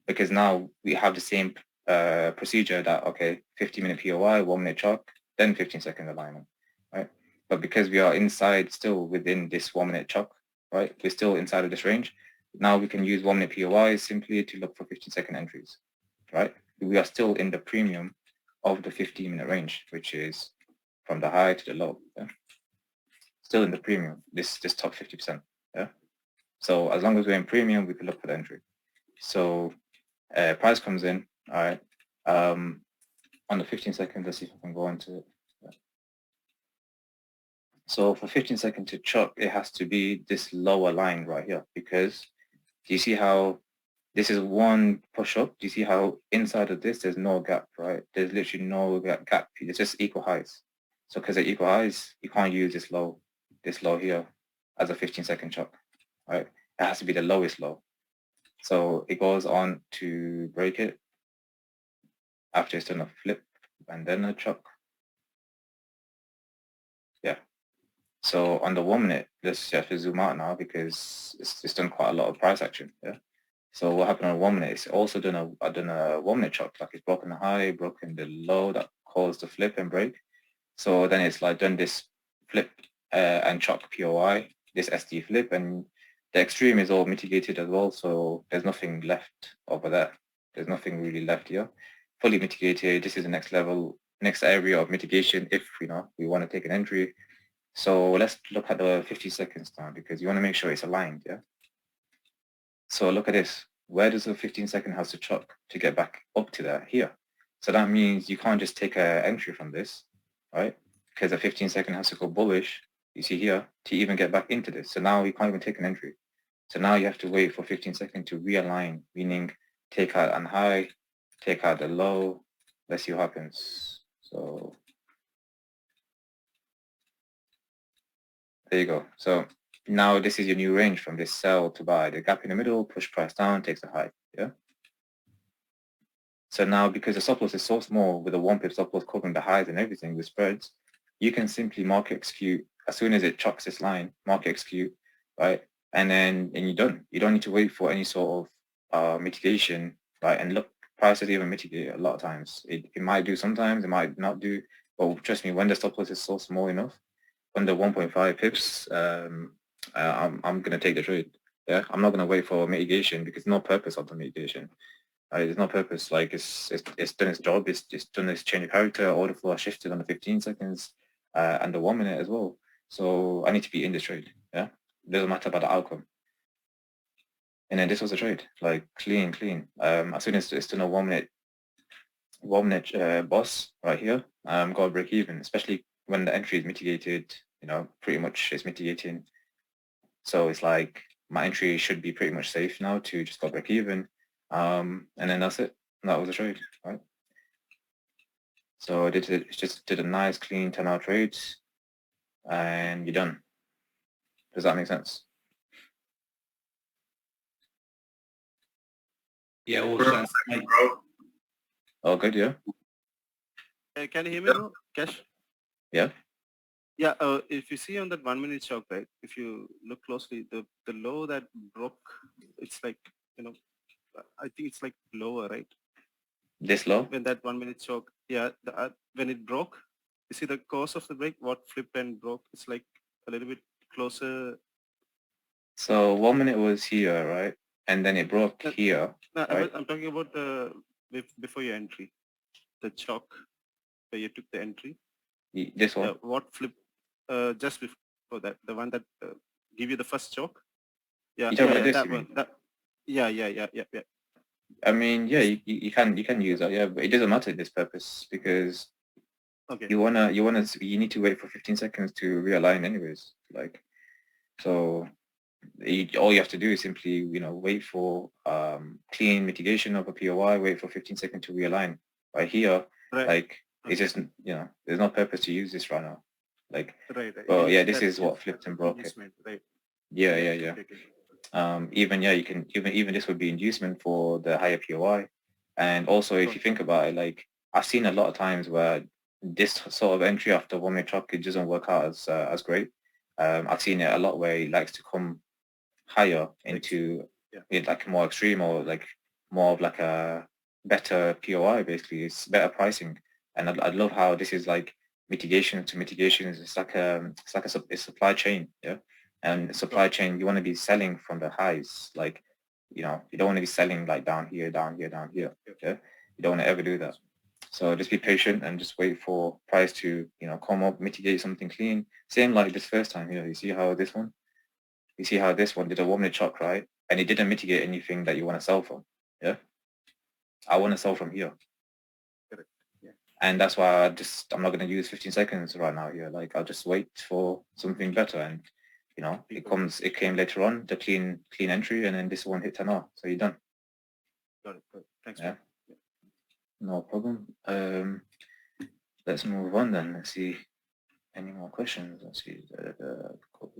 because now we have the same procedure that, okay, 50-minute POI, 1 minute chalk, then 15-second alignment, right? But because we are inside still within this 1 minute chalk, right? We're still inside of this range. Now we can use 1 minute POI simply to look for 15-second entries, right? We are still in the premium of the 15-minute range, which is from the high to the low, yeah? Still in the premium, this top 50%, yeah? So as long as we're in premium, we can look for the entry. So price comes in, all right? On the 15 seconds, let's see if I can go into it. Yeah. So for 15 seconds to chalk, it has to be this lower line right here, because do you see how this is one push up? Do you see how inside of this, there's no gap, right? There's literally no gap. It's just equal highs. So because they're equal highs, you can't use this low here as a 15-second chalk, right? It has to be the lowest low. So it goes on to break it after it's done a flip and then a chalk. Yeah. So on the 1 minute, let's have to zoom out now because it's done quite a lot of price action. Yeah. So what happened on 1 minute? It's also done a 1 minute chalk, like it's broken the high, broken the low that caused the flip and break. So then it's like done this flip and chalk POI, this SD flip, and the extreme is all mitigated as well. So there's nothing left over there. There's nothing really left here. Fully mitigated. This is the next level, next area of mitigation if we want to take an entry. So let's look at the 50 seconds now, because you want to make sure it's aligned, yeah? So look at this. Where does the 15-second has to chalk to get back up to there? Here. So that means you can't just take an entry from this, right? Because the 15-second has to go bullish, you see here, to even get back into this. So now you can't even take an entry. So now you have to wait for 15 seconds to realign, meaning take out an high, take out the low. Let's see what happens. So there you go. So now this is your new range from this sell to buy. The gap in the middle, push price down, takes a high, yeah? So now because the stop loss is so small with a 1 pip stop loss covering the highs and everything with spreads, you can simply market execute as soon as it chalks this line, market execute, right? And you're done. You don't need to wait for any sort of mitigation, right? And look, prices even mitigate a lot of times. It might do sometimes, it might not do, but trust me, when the stop loss is so small enough, under 1.5 pips, I'm gonna take the trade. Yeah, I'm not gonna wait for mitigation because no purpose of the mitigation. There's no purpose. Like it's done its job. It's done its change of character. Order flow shifted on the 15 seconds and the 1 minute as well. So I need to be in this trade. Yeah, it doesn't matter about the outcome. And then this was a trade, like clean. As soon as it's done a 1 minute boss right here, got to break even, especially when the entry is mitigated. You know, pretty much it's mitigating. So it's like my entry should be pretty much safe now to just go break even. And then that's it. That was a trade, right? So it just did a nice clean 10-hour trade and you're done. Does that make sense? Yeah, all sense, mate. Oh, good, yeah? Can you hear me now, Cash? Yeah. Yeah, if you see on that 1 minute chalk, right, if you look closely, the low that broke, it's like, you know, I think it's like lower, right? This low? When that 1 minute chalk, yeah, when it broke, you see the course of the break, what flipped and broke, it's like a little bit closer. So 1 minute was here, right? And then it broke No, here. No, right? I'm talking about before your entry, the chalk where you took the entry. This one? What flipped just before that, the one that give you the first chalk? Yeah, You talking about this, that you one. mean? That, yeah. I mean, yeah, you can use that, yeah, but it doesn't matter this purpose because Okay. you need to wait for 15 seconds to realign anyways. Like, so all you have to do is simply, you know, wait for clean mitigation of a POI, wait for 15 seconds to realign. Right here, Right. like it's just, you know, there's no purpose to use this right now. Like, Right. well, yeah, It's this that- is what it's flipped that and broke it. inducement, right? Yeah. Okay. Even yeah, you can even this would be inducement for the higher POI. And also if you think about it, like I've seen a lot of times where this sort of entry after 1 minute chalk, it doesn't work out as great. I've seen it a lot where it likes to come higher into it, like more extreme or like more of like a better POI. Basically, it's better pricing, and I love how this is like mitigation to mitigations. It's like a supply chain, yeah. And supply chain, you want to be selling from the highs, like, you know, you don't want to be selling like down here, yeah. You don't want to ever do that. So just be patient and just wait for price to, you know, come up, mitigate something clean. Same like this first time here. You see how this one? You see how this one did a 1 minute chalk, right? And it didn't mitigate anything that you want to sell from. Yeah. I want to sell from here. Correct. Yeah. And that's why I'm not going to use 15 seconds right now here. Like I'll just wait for something better. And, you know, it came later on, the clean entry, and then this one hit 10R. So you're done. Got it. Thanks. Yeah. No problem. Let's move on then. Let's see any more questions. Let's see.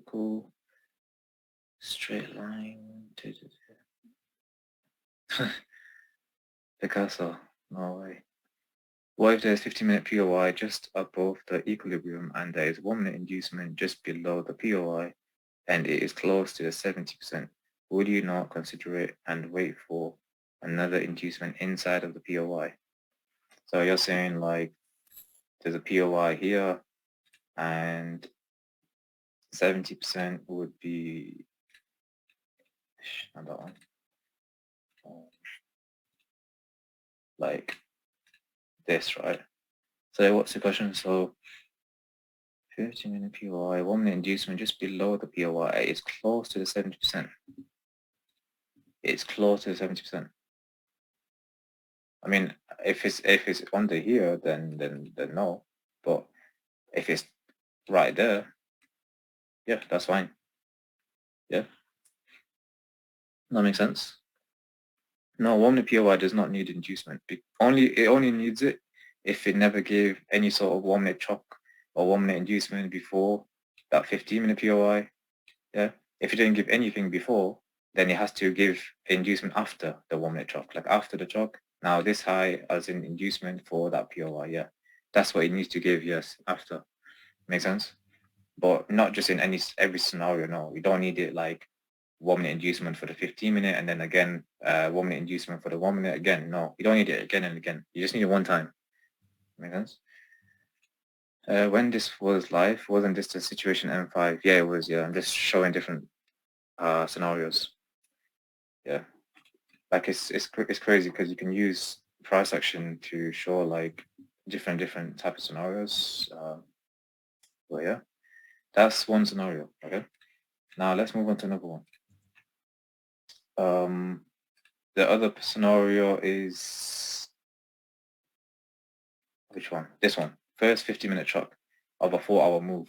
Cool. Straight line. Picasso. No way. What if there's 15-minute POI just above the equilibrium and there is 1 minute inducement just below the POI and it is close to the 70%? Would you not consider it and wait for another inducement inside of the POI? So you're saying like there's a POI here and 70% would be not that one. Like this, right? So what's the question? So 15-minute POI, 1 minute inducement just below the POI. It's close to the 70%. It's close to the 70%. I mean, if it's under here, then no. But if it's right there, yeah, that's fine. Yeah, that makes sense. No, 1 minute POI does not need inducement. It only needs it if it never gave any sort of 1 minute chalk or 1 minute inducement before that 15-minute POI. Yeah, if it didn't give anything before, then it has to give inducement after the 1 minute chalk, like after the chalk. Now this high as in inducement for that POI, yeah, that's what it needs to give. Yes, after. Make sense? But not just in every scenario. No, we don't need it like 1 minute inducement for the 15-minute and then again 1 minute inducement for the 1 minute again. No, you don't need it again and again. You just need it one time. Make sense? When this was live, wasn't this the situation M5? Yeah, it was. Yeah, I'm just showing different scenarios. Yeah, like it's crazy because you can use price action to show like different type of scenarios. But yeah, that's one scenario. Okay, now let's move on to another one. The other scenario is which one? This one. First 50-minute chop of a 4-hour move.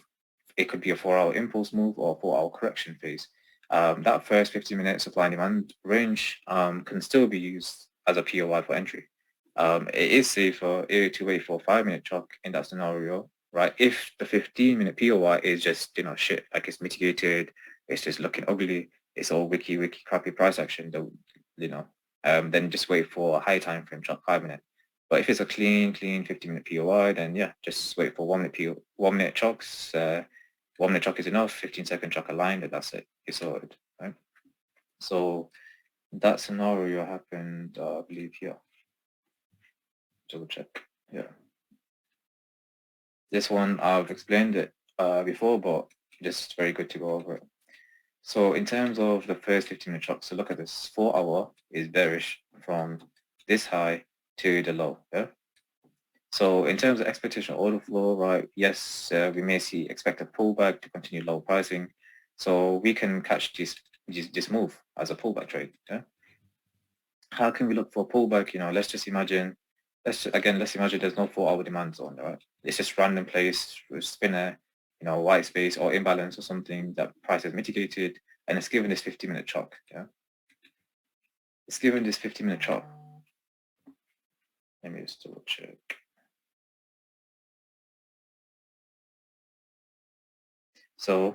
It could be a 4-hour impulse move or a 4-hour correction phase. That first 50-minute supply and demand range can still be used as a POI for entry. It is safer to wait for a 5-minute chop in that scenario, right? If the 15-minute POI is just, shit, like it's mitigated, it's just looking ugly, it's all wiki crappy price action, then just wait for a high time frame chop, 5-minute. But if it's a clean 50-minute POI, then yeah, just wait for 1-minute chocks. 1-minute chock is enough, 15-second chock aligned, and that's it. It's sorted, right? So that scenario happened, I believe, here. Double check. Yeah. This one, I've explained it before, but just very good to go over it. So in terms of the first 15-minute chock, so look at this. 4-hour is bearish from this high to the low, yeah? So in terms of expectation order flow, right, yes, we may expect a pullback to continue low pricing. So we can catch this move as a pullback trade, yeah? How can we look for a pullback? Let's imagine there's no 4-hour demand zone, right? It's just random place with spinner, white space or imbalance or something that price is mitigated, and it's given this 50-minute chop, yeah? It's given this 50-minute chop. Let me just double check. So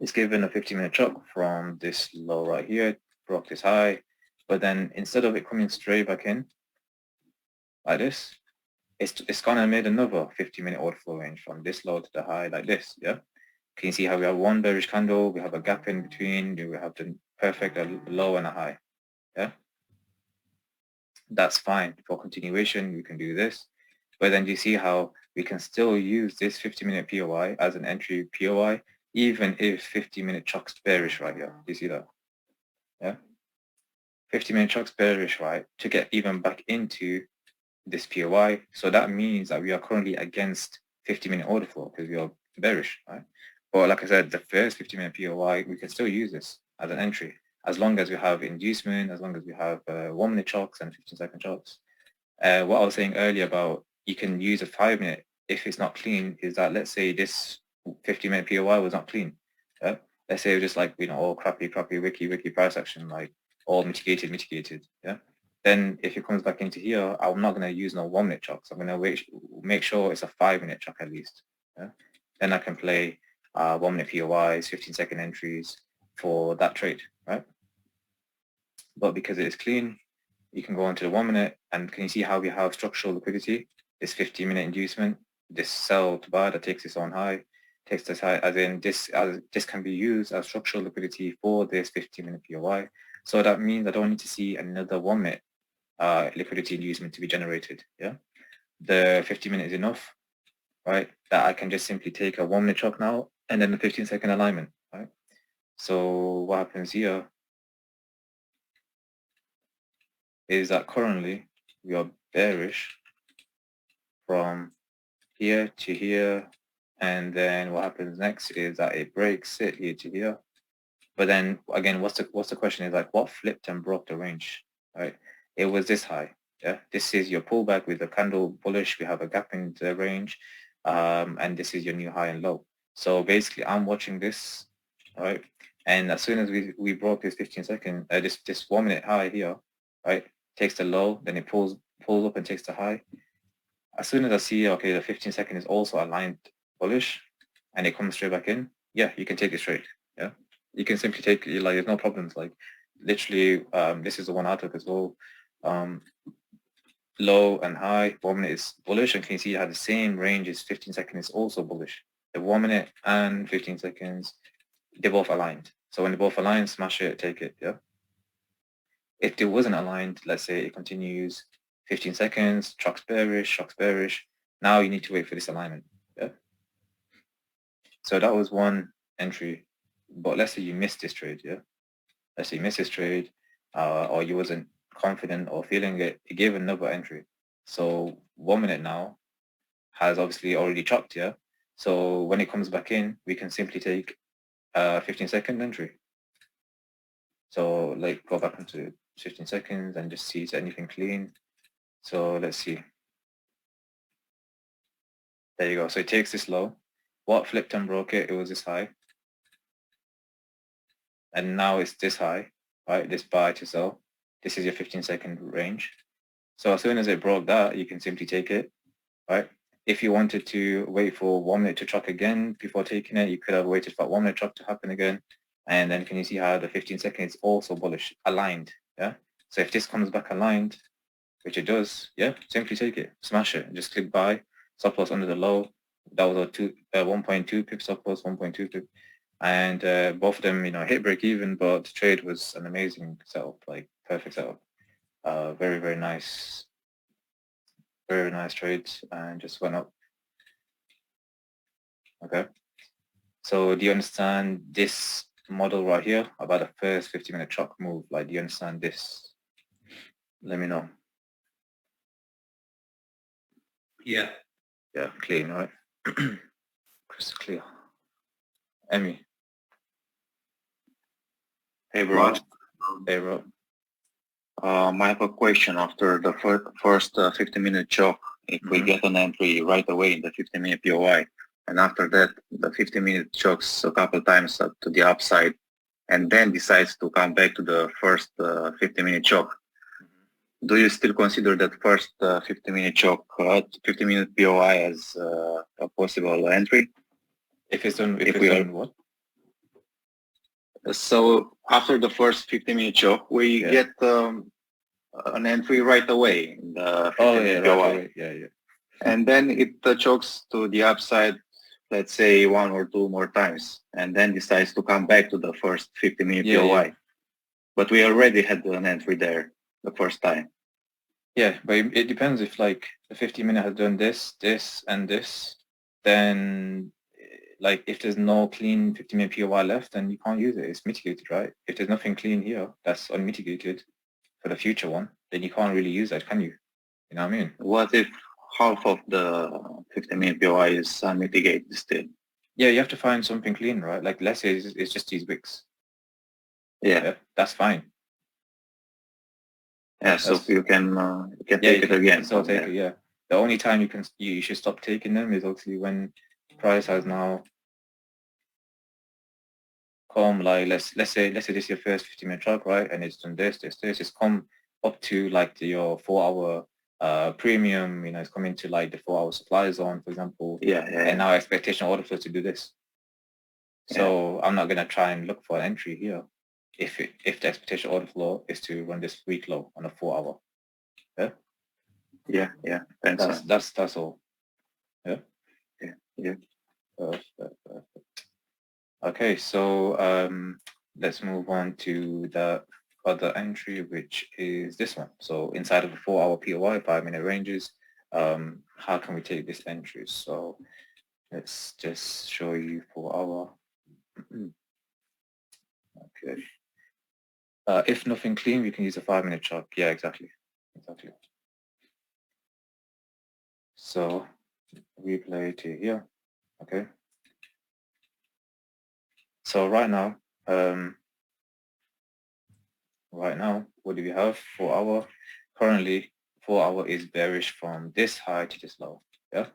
it's given a 50-minute chop from this low right here, broke this high, but then instead of it coming straight back in like this, it's gonna made another 50-minute order flow range from this low to the high like this, yeah? Can you see how we have one bearish candle, we have a gap in between, we have the perfect low and a high, yeah? That's fine. For continuation, we can do this. But then you see how we can still use this 50-minute POI as an entry POI, even if 50-minute chock's bearish right here. Do you see that? Yeah? 50-minute chock's bearish, right, to get even back into this POI. So that means that we are currently against 50-minute order flow because we are bearish, right? But like I said, the first 50-minute POI, we can still use this as an entry as long as we have inducement, as long as we have 1-minute chocks and 15-second chocks. What I was saying earlier about you can use a 5-minute if it's not clean is that let's say this 50-minute POI was not clean. Yeah? Let's say it was just like, all crappy wiki price action, like all mitigated. Yeah. Then if it comes back into here, I'm not going to use no 1-minute chocks. I'm going to make sure it's a 5-minute chock at least. Yeah. Then I can play 1-minute POIs, 15-second entries for that trade, right? But because it is clean, you can go on to the 1-minute, and can you see how we have structural liquidity? This 15-minute inducement, this sell to buy that takes this on high, takes this high, as in this can be used as structural liquidity for this 15-minute POI. So that means I don't need to see another 1-minute liquidity inducement to be generated. Yeah, the 50-minute is enough, right? That I can just simply take a 1-minute chock now and then the 15-second alignment, right? So what happens here is that currently we are bearish from here to here, and then what happens next is that it breaks it here to here. But then again, what's the question is like what flipped and broke the range, right? It was this high. Yeah, this is your pullback with the candle bullish. We have a gap in the range, and this is your new high and low. So basically, I'm watching this, right? And as soon as we broke this 15-second, this 1-minute high here, right, takes the low, then it pulls up and takes the high. As soon as I see, okay, the 15-second is also aligned bullish, and it comes straight back in, yeah, you can take it straight. Yeah, you can simply take, like, there's no problems. Like, literally, this is the one I took as well. Low and high, 1-minute is bullish, and can you see how the same range is 15-second is also bullish. The 1-minute and 15 seconds, they're both aligned. So when they're both aligned, smash it, take it. Yeah. If it wasn't aligned, let's say it continues 15 seconds, chock's bearish, Now you need to wait for this alignment. Yeah. So that was one entry, but let's say you missed this trade. Yeah. Let's say you missed this trade, or you wasn't confident or feeling it. It gave another entry. So 1 minute now has obviously already chopped. Yeah. So when it comes back in, we can simply take a 15-second entry. So like go back into 15 seconds and just see is anything clean. So let's see. There you go. So it takes this low. What flipped and broke it? It was this high. And now it's this high, right? This buy to sell. This is your 15-second range. So as soon as it broke that, you can simply take it, right? If you wanted to wait for 1 minute to chop again before taking it, you could have waited for that 1 minute chop to happen again. And then can you see how the 15 seconds is also bullish, aligned, yeah? So if this comes back aligned, which it does, yeah, simply take it, smash it, just click buy, stop loss under the low. That was a 1.2 pip stop loss, 1.2 pip. And both of them, hit break even, but the trade was an amazing setup, like perfect setup. Very, very nice trades, and just went up. Okay. So do you understand this model right here about the first 50-minute chalk move? Like, do you understand this? Let me know. Yeah. Yeah, clean, right? Crystal clear. Emmy. Hey, bro. Hey, bro. I have a question after the first 50-minute chalk. If we get an entry right away in the 50-minute POI, and after that, the 50-minute chalks a couple times up to the upside, and then decides to come back to the first 50-minute chalk, do you still consider that first 50-minute chalk, 50-minute POI as a possible entry? If it's on what? So after the first 50-minute chalk, we get an entry right away in the 50-minute POI. Right away. Yeah. And then it chokes to the upside, let's say 1 or 2 more times, and then decides to come back to the first 50-minute POI. Yeah. But we already had an entry there the first time. Yeah, but it depends if like the 50-minute has done this, and this, then like if there's no clean 50-minute POI left, then you can't use it. It's mitigated, right? If there's nothing clean here that's unmitigated for the future one, then you can't really use that, can you? You know what I mean? What if half of the 50-minute POI is unmitigated still? Yeah, you have to find something clean, right? Like let's say it's just these wicks. Yeah, that's fine. Yeah, so you can take it again. So take it, yeah. The only time you should stop taking them is obviously when price has now come, like let's say this is your first 50-minute chart, right? And it's done this, it's come up to like your 4-hour premium, it's coming to like the 4-hour supply zone, for example. Yeah. And now expectation order flow to do this. So I'm not gonna try and look for an entry here if the expectation order flow is to run this week low on a 4-hour. Yeah. That's all. Yeah. Perfect. Okay, so let's move on to the other entry, which is this one. So inside of the 4-hour POI, 5-minute ranges, how can we take this entry? So let's just show you 4-hour. Okay. If nothing clean, we can use a 5-minute chart. Yeah, exactly. So replay to here. Okay. So right now, what do we have? 4-hour. Currently, 4-hour is bearish from this high to this low. Yeah.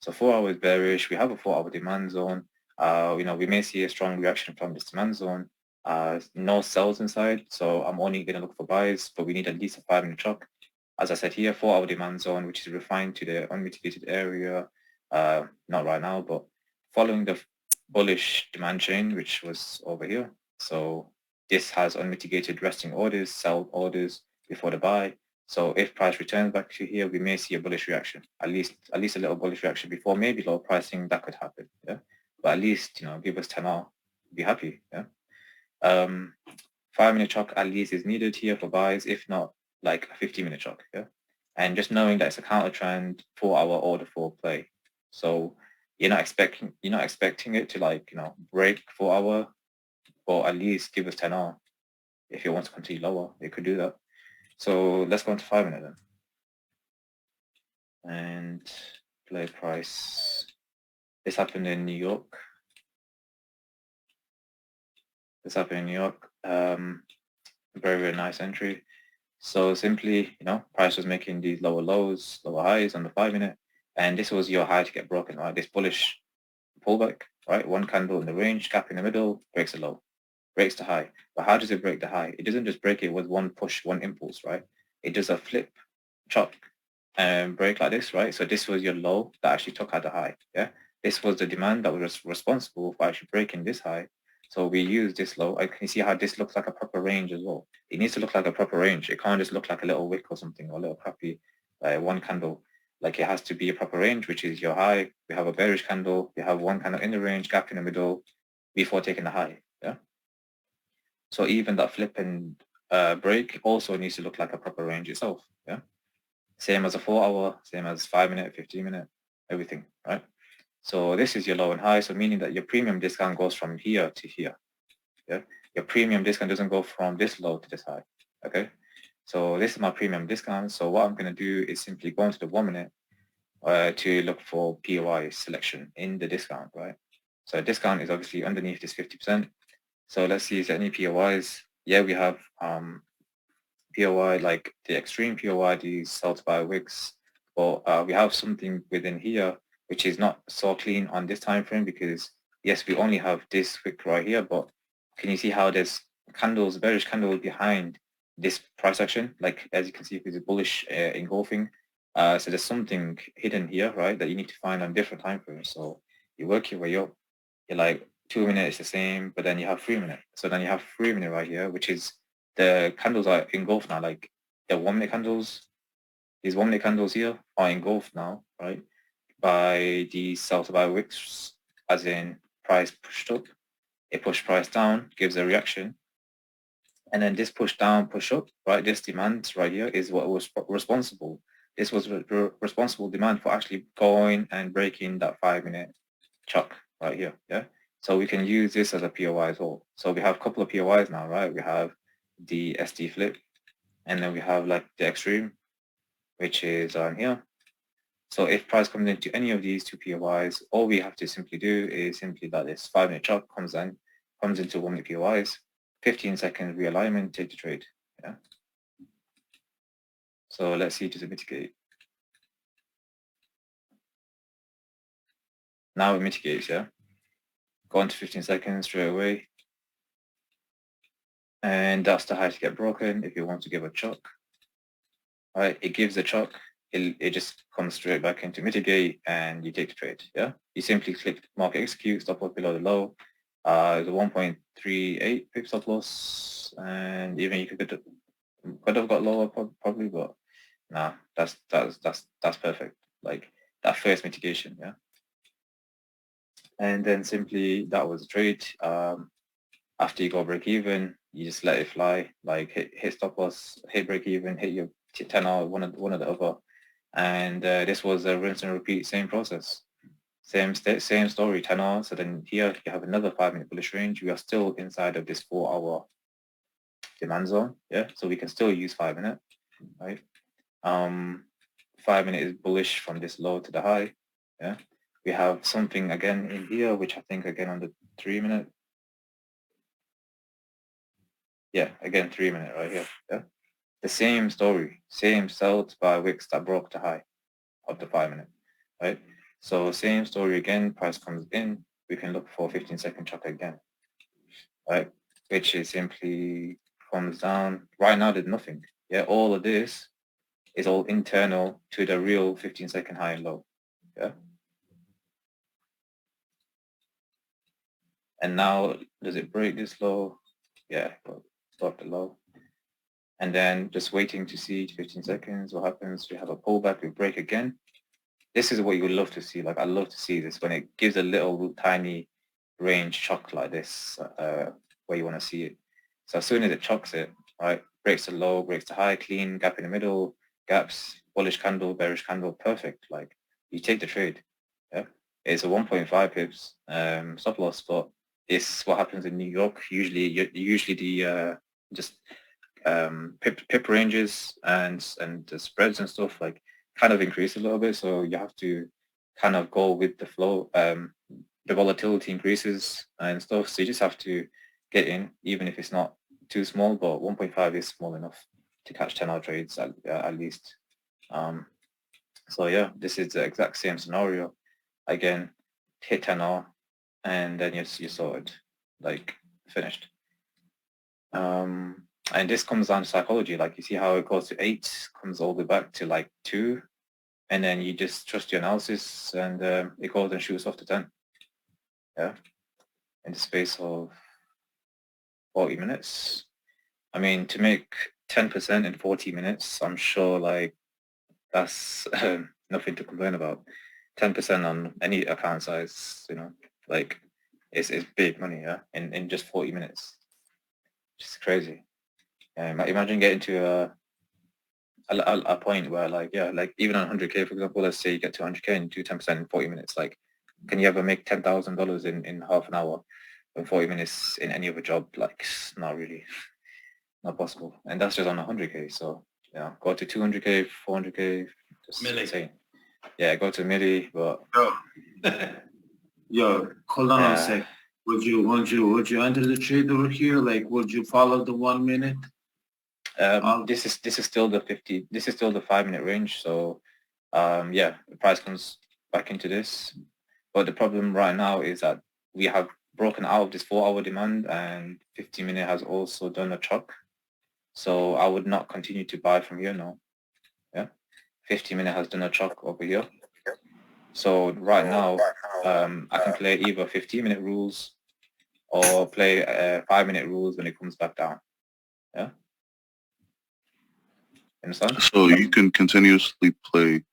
So 4-hour is bearish. We have a 4-hour demand zone. We may see a strong reaction from this demand zone. No sells inside, so I'm only going to look for buys, but we need at least a 5-minute chalk. As I said here, 4-hour demand zone, which is refined to the unmitigated area. Not right now, but following the bullish demand chain, which was over here. So this has unmitigated resting orders, sell orders before the buy. So if price returns back to here, we may see a bullish reaction, at least a little bullish reaction before maybe low pricing. That could happen. Yeah, but at least give us 10R, be happy. Yeah. 5-minute chalk at least is needed here for buys, if not like a 50-minute chalk. Yeah. and just knowing that it's a counter trend 4-hour order for play. So you're not expecting it to, like, break 4-hour, or at least give us 10-hour. If you want to continue lower, it could do that. So let's go into 5-minute then. And play price. This happened in New York. Very, very nice entry. So simply, price was making these lower lows, lower highs on the 5-minute, and this was your high to get broken, right? This bullish pullback, right? One candle in the range, gap in the middle, breaks the low, breaks the high. But how does it break the high? It doesn't just break it with one push, one impulse, right? It does a flip, chop, and break like this, right? So this was your low that actually took out the high, yeah? This was the demand that was responsible for actually breaking this high. So we use this low. I can see how this looks like a proper range as well. It needs to look like a proper range. It can't just look like a little wick or something, or a little crappy one candle. Like, it has to be a proper range, which is your high. We have a bearish candle. We have one candle in the range, gap in the middle, before taking the high, yeah? So even that flip and break also needs to look like a proper range itself, yeah? Same as a 4-hour, same as 5-minute, 15-minute, everything, right? So this is your low and high, so meaning that your premium discount goes from here to here, yeah? Your premium discount doesn't go from this low to this high, okay? So this is my premium discount. So what I'm going to do is simply go into the 1-minute to look for POI selection in the discount, right? So discount is obviously underneath this 50%. So let's see, is there any POIs? Yeah, we have POI, like the extreme POI, the sold by wicks, but we have something within here which is not so clean on this time frame, because yes, we only have this wick right here, but can you see how there's candles, bearish candles behind this price action? Like, as you can see, it's bullish engulfing. So there's something hidden here, right, that you need to find on different time frames. So you work your way up. You're like 2 minutes the same, but then you have 3-minute. So then you have 3-minute right here, which is the candles are engulfed now. Like the 1-minute candles, these 1-minute candles here are engulfed now, right, by the sell to buy wicks, as in price pushed up. It pushed price down, gives a reaction, and then this push down, push up, right? This demand right here is what was responsible. This was responsible demand for actually going and breaking that 5-minute chuck right here, yeah? So we can use this as a POI as well. So we have a couple of POIs now, right? We have the SD flip, and then we have like the extreme, which is on here. So if price comes into any of these two POIs, all we have to simply do is simply that this 5-minute chart comes into 1-minute POIs, 15 seconds realignment, take the trade, yeah? So let's see, does it mitigate? Now it mitigates, yeah? Go into 15 seconds straight away. And that's the high to get broken if you want to give a chuck. All right, it gives a chuck. It just comes straight back into mitigate, and you take the trade, yeah? You simply click market execute, stop loss below the low. There's a 1.38 pip stop loss, and even you could have got lower probably, but nah, that's perfect. Like that first mitigation, yeah? And then simply that was a trade. After you go break even, you just let it fly, like hit stop loss, hit break even, hit your 10-hour, one or the other. And this was a rinse and repeat, same process, same story, 10 hours. So then here you have another 5-minute bullish range. We are still inside of this 4-hour demand zone, yeah? So we can still use 5-minute, right? 5-minute is bullish from this low to the high, yeah? We have something again in here, which I think again on the 3-minute. Yeah, again, 3-minute right here, yeah? The same story, same sell by wicks that broke the high of the 5-minute, right? So same story again, price comes in, we can look for 15-second chart again, right? Which is simply comes down. Right now there's nothing, yeah? All of this is all internal to the real 15-second high and low, yeah? And now, does it break this low? Yeah, broke the low. And then just waiting to see 15 seconds, what happens? We have a pullback, we break again. This is what you would love to see. Like, I love to see this when it gives a little tiny range chuck like this, where you want to see it. So as soon as it chucks it, right, breaks the low, breaks the high, clean, gap in the middle, gaps, bullish candle, bearish candle, perfect. Like you take the trade. Yeah, it's a 1.5 pips stop loss, but it's what happens in New York. Usually the just pip ranges and the spreads and stuff like kind of increase a little bit. So you have to kind of go with the flow. The volatility increases and stuff. So you just have to get in, even if it's not too small, but 1.5 is small enough to catch 10-hour trades at least. So yeah, this is the exact same scenario. Again, hit 10-hour and then you're sorted, like finished. And this comes down to psychology. Like you see how it goes to 8, comes all the way back to like 2, and then you just trust your analysis and it goes and shoots off to 10. Yeah, in the space of 40 minutes. I mean, to make 10% in 40 minutes, I'm sure like that's nothing to complain about. 10% on any account size, you know, like it's big money, yeah, in just 40 minutes. Just crazy. Imagine getting to a point where like, yeah, like even on 100K, for example, let's say you get to 100K and do 10% in 40 minutes. Like, can you ever make $10,000 in half an hour in 40 minutes in any other job? Like, not really, not possible. And that's just on 100K. So, yeah, go to 200K, 400K, just insane. Yeah, go to milli, but Yo, hold on a sec. Would you enter the trade over here? Like, would you follow the 1 minute? This is still the 50. This is still the 5-minute range. So, yeah, the price comes back into this. But the problem right now is that we have broken out of this 4-hour demand, and 50-minute has also done a choke. So I would not continue to buy from here now. Yeah, 50-minute has done a choke over here. So right now, I can play either 15-minute rules or play 5-minute rules when it comes back down. Yeah. Understand? So you can continuously play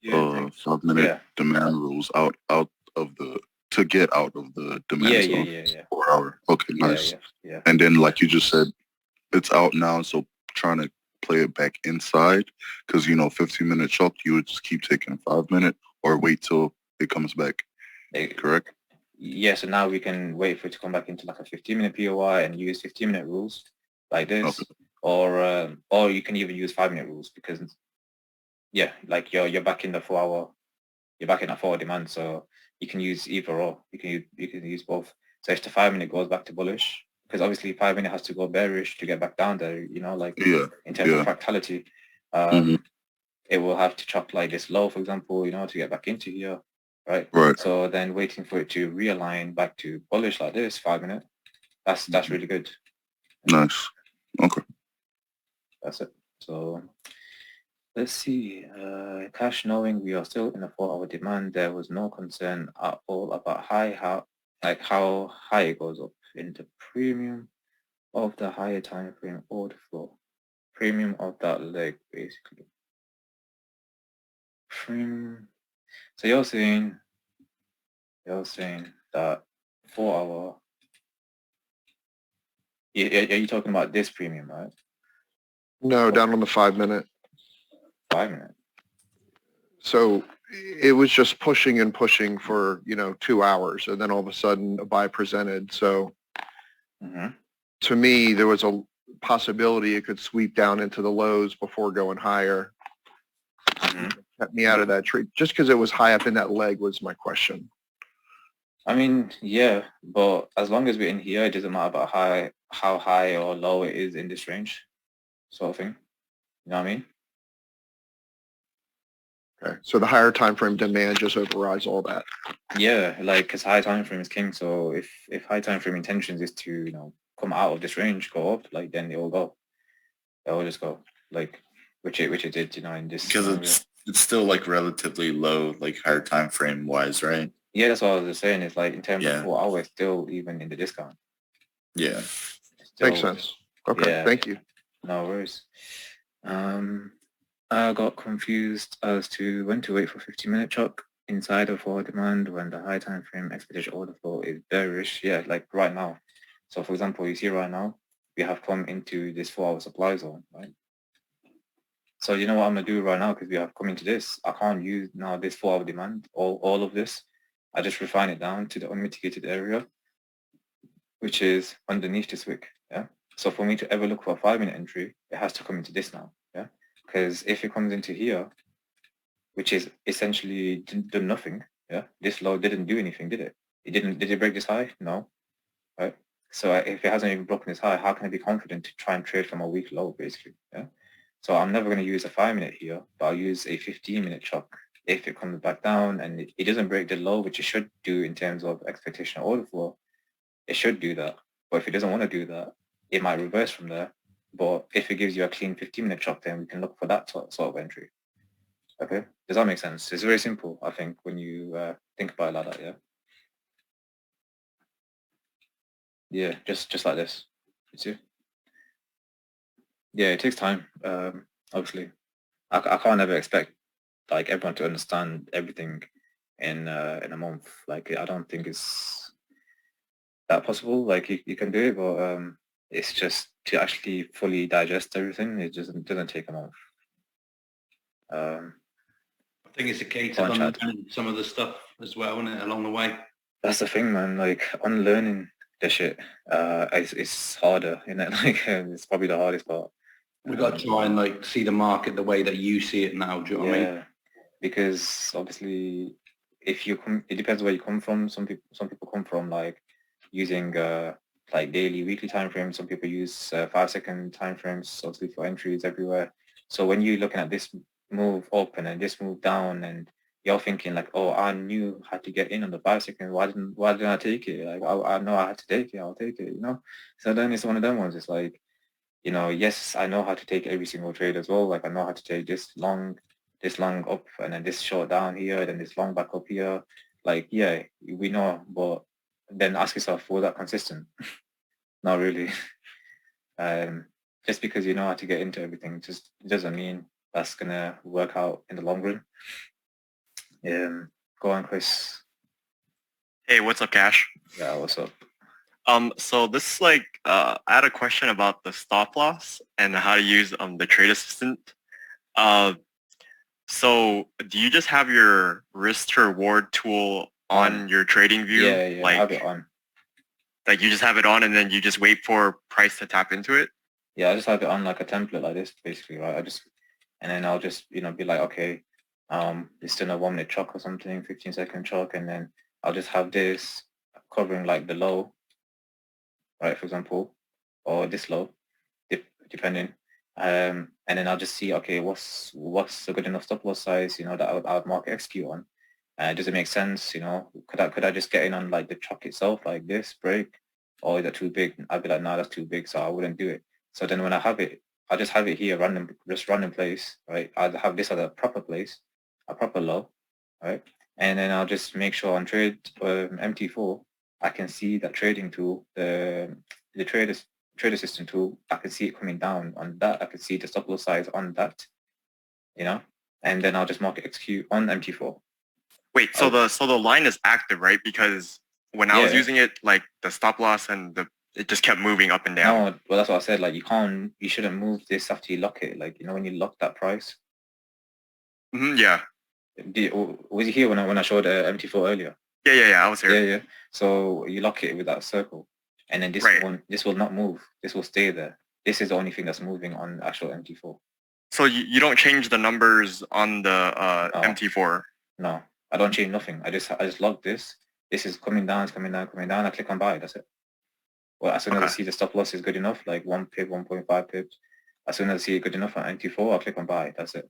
5-minute demand rules out of the to get out of the demand zone. Yeah. 4 hour. Okay, nice. Yeah. And then, like you just said, it's out now. So trying to play it back inside, because 15-minute choke, you would just keep taking 5-minute or wait till it comes back. Correct? Yeah. So now we can wait for it to come back into like a 15-minute POI and use 15-minute rules like this, or you can even use 5-minute rules because yeah, like you're back in the 4-hour, you're back in that 4-hour demand. So you can use either or. You can use both. So if the 5-minute goes back to bullish, because obviously 5-minute has to go bearish to get back down there, like in terms of fractality, it will have to chop like this low, for example, to get back into here, right? So then waiting for it to realign back to bullish like this, 5-minute, that's really good. Nice. Okay. That's it. So let's see. Cash, knowing we are still in a 4-hour demand, there was no concern at all about how high it goes up in the premium of the higher time frame order flow. Premium of that leg, basically. So you're saying that 4-hour. Are you talking about this premium, right? No, down on the 5-minute. 5-minute. So it was just pushing and pushing for 2 hours, and then all of a sudden a buy presented. So to me, there was a possibility it could sweep down into the lows before going higher. Kept me out of that trade just because it was high up in that leg was my question. I mean, yeah, but as long as we're in here, it doesn't matter about how high or low it is in this range, sort of thing. You know what I mean? Okay, so the higher time frame demand just overrides all that. Yeah, like because high time frame is king. So if high time frame intentions is to come out of this range, go up, like then they will go. They will just go, like which it did, in this. Because it's still like relatively low, like higher time frame wise, right? Yeah, that's what I was just saying. It's like in terms of 4 hours, still even in the discount. Yeah, makes sense. Okay, yeah. Thank you. No worries. I got confused as to when to wait for 15-minute choke inside of 4-hour demand when the high time frame expectation order flow is bearish. Yeah, like right now. So for example, you see right now we have come into this 4-hour supply zone, right? So you know what I'm gonna do right now, because we have come into this. I can't use now this 4 hour demand, all of this. I just refine it down to the unmitigated area, which is underneath this wick. Yeah. So for me to ever look for a 5 minute entry, it has to come into this now. Yeah. Because if it comes into here, which is essentially done nothing. Yeah. This low didn't do anything, did it? Did it break this high? No. Right. So if it hasn't even broken this high, how can I be confident to try and trade from a weak low, basically? Yeah. So I'm never going to use a 5 minute here, but I'll use a 15-minute chalk if it comes back down and it doesn't break the low, which it should do in terms of expectation order flow. It should do that. But if it doesn't want to do that, it might reverse from there. But if it gives you a clean 15-minute chalk, then we can look for that sort of entry. Okay, does that make sense? It's very simple, I think, when you think about it like that. Yeah. Yeah, just like this. You see? Yeah, it takes time. Obviously, I can't ever expect like everyone to understand everything in a month. Like, I don't think it's that possible. Like, you can do it, but it's just to actually fully digest everything. It just doesn't take a month. I think it's a case of unlearning some of the stuff as well, isn't it, along the way? That's the thing, man. Like, unlearning the shit, it's harder, you know. Like, it's probably the hardest part. We got to try and like see the market the way that you see it now. Do you know what I mean? Because obviously, if you come, it depends where you come from. Some people come from like using like daily, weekly time frames. Some people use 5-second time frames, obviously, for entries everywhere. So when you're looking at this move up and then this move down, and you're thinking like, oh, I knew how to get in on the 5 second. Why didn't I take it? Like, I know I had to take it. I'll take it. You know. So then it's one of them ones. It's like, you know, yes, I know how to take every single trade as well. Like, I know how to take this long up, and then this short down here, then this long back up here. Like, yeah, we know, but then ask yourself, was that consistent? Not really. Just because you know how to get into everything just doesn't mean that's gonna work out in the long run. Go on, Chris. Hey, what's up, Cash? Yeah, what's up? So this is like, I had a question about the stop loss and how to use the trade assistant. So do you just have your risk to reward tool on your trading view? Yeah, like, I have it on. Like, you just have it on and then you just wait for price to tap into it? Yeah, I just have it on like a template like this, basically, right? And then I'll just, you know, be like, okay, it's still a 1 minute chalk or something, 15-second chalk, and then I'll just have this covering like the low, right, for example, or this low, depending. And then I'll just see, okay, what's a good enough stop loss size, you know, that I would mark execute on. Does it make sense, you know? Could I just get in on like the chalk itself, like this break, or is that too big? I'd be like, no, that's too big, so I wouldn't do it. So then when I have it, I just have it here, just random place, right? I'd have this at a proper place, a proper low, right? And then I'll just make sure on trade MT4, I can see that trading tool, the trade assistant tool, I can see it coming down on that. I can see the stop loss size on that, you know? And then I'll just mark it execute on MT4. Wait, so the line is active, right? Because when I was using it, like the stop loss and it just kept moving up and down. No, well, that's what I said. Like, you shouldn't move this after you lock it. Like, you know, when you lock that price. Yeah. Was you here when I showed MT4 earlier? Yeah, I was here. Yeah. So you lock it with that circle, and then this will not move. This will stay there. This is the only thing that's moving on actual MT4. So you don't change the numbers on the MT4? No, I don't change nothing. I just log this. This is coming down, it's coming down, coming down. I click on buy. That's it. Well, as soon as I see the stop loss is good enough, like 1 pip, 1.5 pips, as soon as I see it good enough on MT4, I'll click on buy. That's it.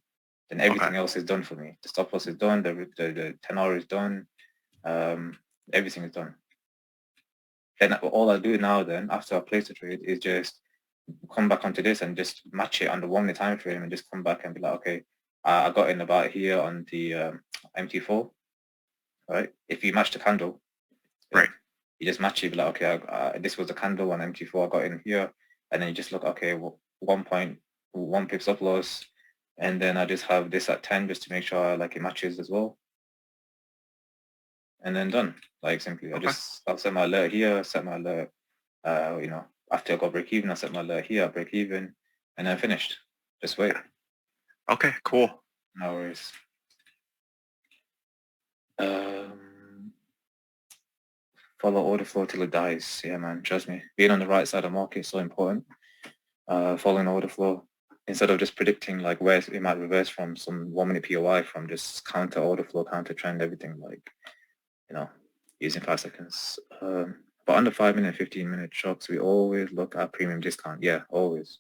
Then everything else is done for me. The stop loss is done. The 10 hour is done. Everything is done. Then all I do now, then after I place the trade, is just come back onto this and just match it on the 1 minute time frame, and just come back and be like, okay, I got in about here on the MT4, right? If you match the candle, right? You just match it, be like, okay, this was the candle on MT4, I got in here, and then you just look, okay, 1.1 pip stop loss, and then I just have this at 10 just to make sure like it matches as well, and then done. Like, simply, I'll set my alert here, set my alert, you know, after I got break even, I set my alert here, break even, and then finished. Just wait. Okay, cool. No worries. Follow order flow till it dies. Yeah, man, trust me. Being on the right side of the market is so important. Following order flow instead of just predicting like where it might reverse from some 1 minute POI from just counter order flow, counter trend, everything like, you know, using 5 seconds. But under 5 minute, 15 minute shocks, we always look at premium discount. Yeah, always.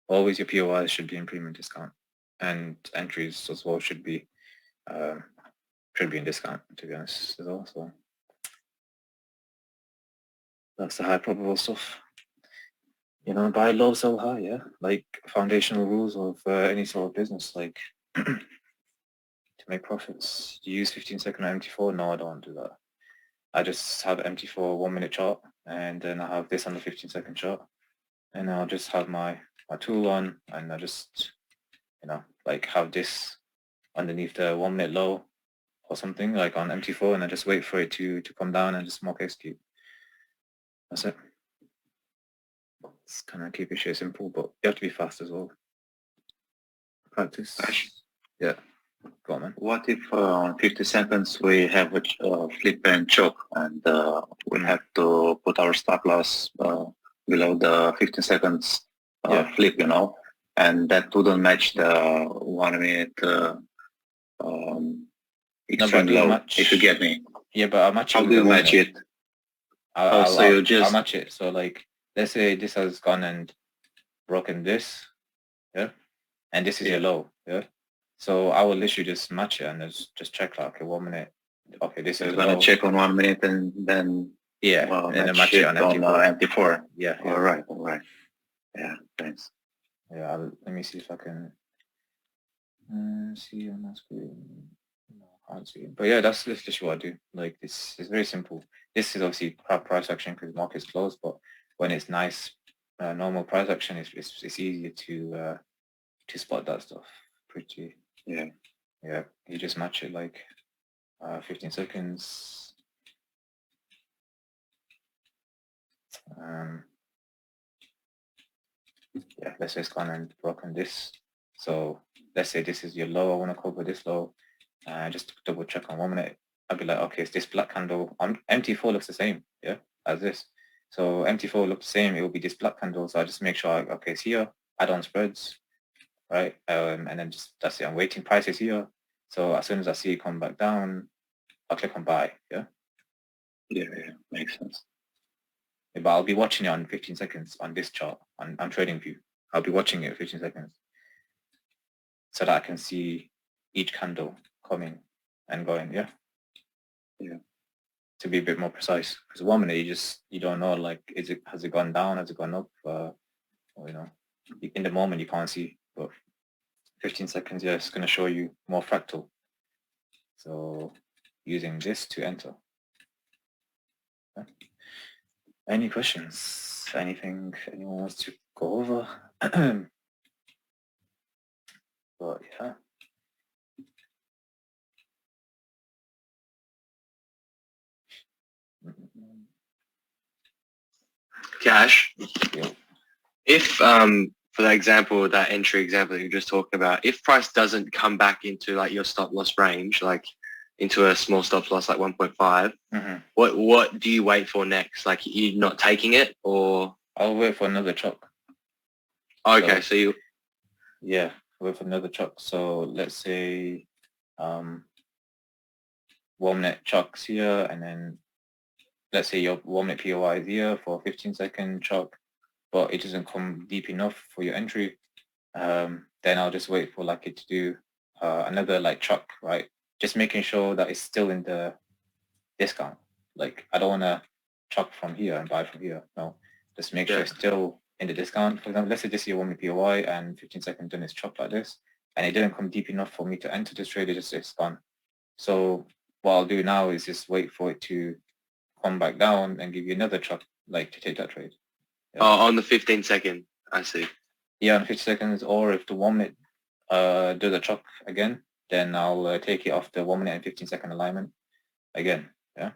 Always your POIs should be in premium discount, and entries as well should be in discount, to be honest, as well. So that's the high probable stuff. You know, buy low, sell high, yeah? Like foundational rules of any sort of business, like to make profits. Do you use 15-second MT4? No, I don't do that. I just have MT4 1 minute chart, and then I have this on the 15-second chart. And I'll just have my tool on, and I just, you know, like have this underneath the 1 minute low or something like on MT4, and I just wait for it to come down and just mark execute. That's it. It's kind of keep it shit simple, but you have to be fast as well. Practice. Yeah. Go on, man. What if 50 seconds we have a flip and choke, and we have to put our stop loss below the 15 seconds flip, you know, and that wouldn't match the 1 minute extreme low, if you get me. Yeah, but I'll match it. How do you match it? I'll match it. So like, let's say this has gone and broken this, yeah, and this is your low, yeah. So I will literally just match it and just check like, okay, 1 minute. Okay, this is gonna check on 1 minute and then and then match it on MT4. Yeah. All right. Yeah, thanks. Yeah, let me see if I can see on my screen. No, I can't see it. But yeah, that's literally what I do. Like, this is very simple. This is obviously price action because the market's closed, but when it's nice, normal price action, it's easier to spot that stuff. Pretty. Yeah. You just match it like 15 seconds. Yeah, let's say it's gone and broken this. So let's say this is your low. I want to cover this low. Just double check on 1 minute. I'll be like, okay, it's this black candle. MT4 looks the same, yeah, as this. So MT4 looks the same. It will be this black candle. So I just make sure, okay, it's here. Add on spreads, right? And then just that's it. I'm waiting. Price is here. So as soon as I see it come back down, I'll click on buy. Yeah. Yeah, makes sense. But I'll be watching it on 15 seconds on this chart on TradingView. I'll be watching it 15 seconds so that I can see each candle coming and going. Yeah. To be a bit more precise, because 1 minute you don't know, like, has it gone down, has it gone up, or, you know, in the moment you can't see. But 15 seconds, yeah, it's going to show you more fractal. So using this to enter. Okay. Any questions? Anything anyone wants to go over? But yeah. Cash. If for that example, that entry example that you're just talking about, if price doesn't come back into like your stop loss range, like into a small stop loss like 1.5, what do you wait for next? Like, you not taking it, or? I'll wait for another chop. Okay, so you. Yeah, wait for another chop. So let's say 1 minute chocks here, and then let's say your 1 minute POI is here for a 15-second chop, but it doesn't come deep enough for your entry. Then I'll just wait for like it to do another like chop, right? Just making sure that it's still in the discount. Like, I don't want to chop from here and buy from here. No, just make sure it's still in the discount. For example, let's say this is your 1 minute POI and 15-second done is chop like this, and it didn't come deep enough for me to enter this trade. It's gone. So what I'll do now is just wait for it to come back down and give you another chop, like, to take that trade. Yeah. Oh, on the 15-second, I see. Yeah, on 50 seconds, or if the 1 minute does a chop again, then I'll take it off the 1 minute and 15-second alignment again. Yeah.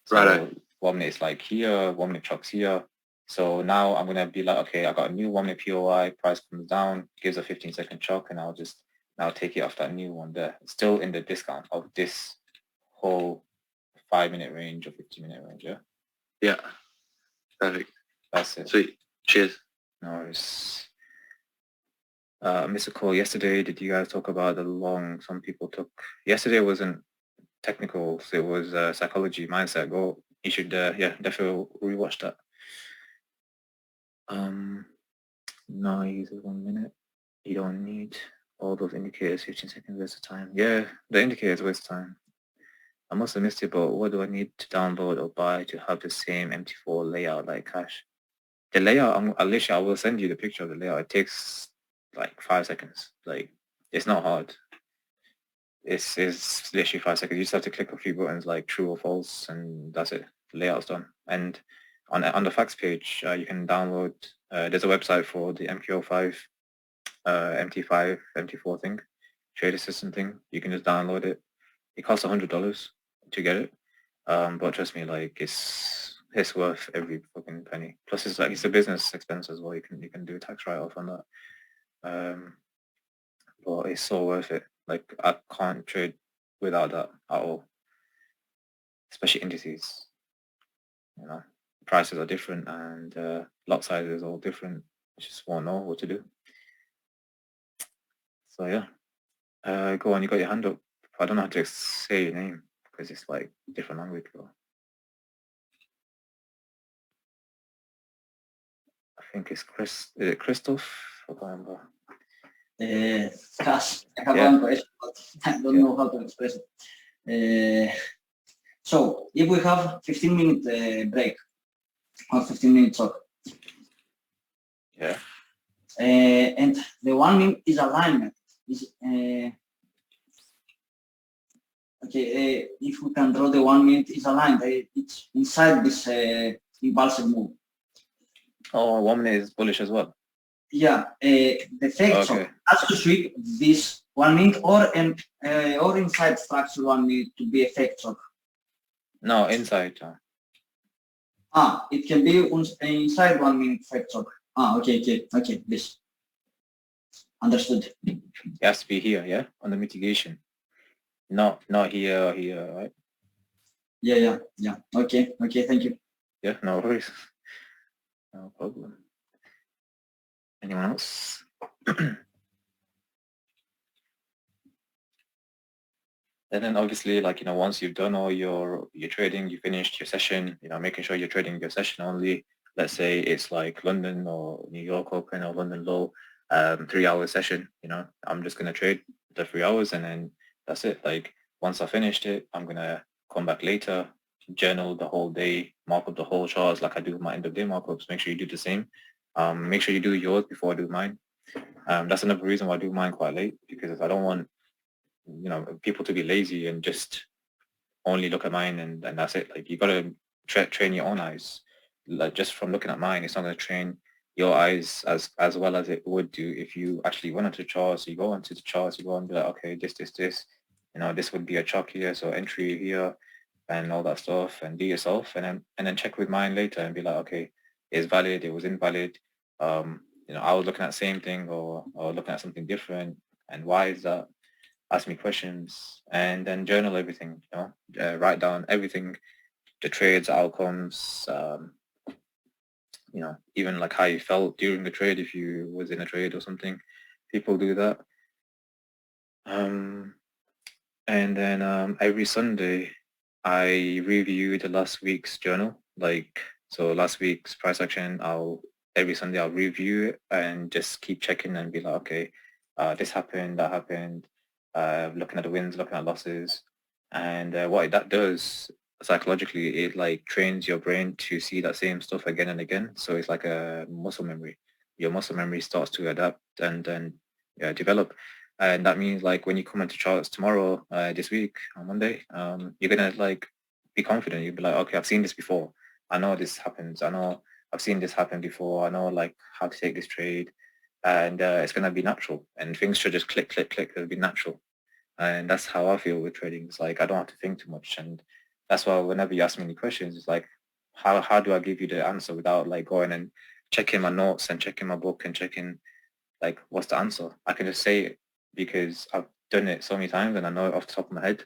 So right. 1 minute is like here, 1 minute chops here. So now I'm gonna be like, okay, I got a new 1 minute POI, price comes down, gives a 15-second choke, and I'll just now take it off that new one there. It's still in the discount of this whole 5-minute range or 15-minute range, yeah? Yeah. Perfect. That's it. Sweet. Cheers. No worries. Mr. Cole, yesterday, did you guys talk about the long some people took? Yesterday wasn't technical, so it was psychology, mindset. Go, you should, yeah, definitely rewatch that. No, uses 1 minute. You don't need all those indicators, 15 seconds waste of time. Yeah, the indicators waste time. I must have missed it, but what do I need to download or buy to have the same MT4 layout like Cash? The layout, I will send you the picture of the layout. It takes like 5 seconds. Like, it's not hard. It's literally 5 seconds. You just have to click a few buttons like true or false, and that's it. The layout's done. And on the facts page, you can download. There's a website for the MQ05, MT5, MT4 thing, trade assistant thing. You can just download it. It costs $100 to get it, but trust me, like it's worth every fucking penny. Plus, it's like it's a business expense as well. You can do a tax write-off on that. But it's so worth it. Like I can't trade without that at all, especially indices. You know, prices are different and lot sizes are all different. You just won't know what to do. So yeah, go on. You got your hand up. I don't know how to say your name because it's like different language, bro. I think it's Chris. Is it Christoph? I can't remember. Cash. I have one question, but I don't know how to express it. So if we have 15-minute break or 15-minute talk, yeah, and the 1 minute is alignment. Is okay? If we can draw the 1 minute is aligned, it's inside this impulsive move. Oh, 1 minute is bullish as well. Yeah, the fake chop has to sweep this 1 minute or inside structure 1 minute to be a fake chop. No, inside. It can be inside 1 minute fake chop. Okay, this. Understood. It has to be here, yeah, on the mitigation. Not here or here, right? Yeah. Okay, thank you. Yeah, no worries. No problem. Anyone else? And then obviously, like, you know, once you've done all your trading, you finished your session, you know, making sure you're trading your session only. Let's say it's like London or New York open or London low, 3-hour session, you know, I'm just going to trade the 3 hours and then that's it. Like once I finished it, I'm going to come back later, journal the whole day, mark up the whole charts like I do my end of day markups. Make sure you do the same. Make sure you do yours before I do mine. That's another reason why I do mine quite late, because I don't want, you know, people to be lazy and just only look at mine and that's it. Like you got to train your own eyes. Like just from looking at mine, it's not going to train your eyes as well as it would do if you actually went onto the charts. You go onto the charts, you go and be like, okay, this, you know, this would be a chalk here, so entry here and all that stuff, and do yourself, and then check with mine later and be like, okay, it's valid, it was invalid. You know, I was looking at the same thing or looking at something different, and why is that? Ask me questions, and then journal everything, you know, write down everything, the trades, outcomes, you know, even like how you felt during the trade, if you was in a trade or something. People do that. And then every Sunday, I review the last week's journal. Like, so last week's price action, every Sunday I'll review it and just keep checking and be like, okay, this happened, that happened, looking at the wins, looking at losses. And what that does psychologically, it like trains your brain to see that same stuff again and again. So it's like a muscle memory. Your muscle memory starts to adapt and then develop. And that means like when you come into charts tomorrow, this week on Monday, you're gonna like be confident. You'll be like, okay, I've seen this before. I know this happens. I know I've seen this happen before. I know like how to take this trade, and it's gonna be natural. And things should just click. It'll be natural. And that's how I feel with trading. It's like I don't have to think too much. And that's why whenever you ask me any questions, it's like how do I give you the answer without like going and checking my notes and checking my book and checking like what's the answer? I can just say it because I've done it so many times and I know it off the top of my head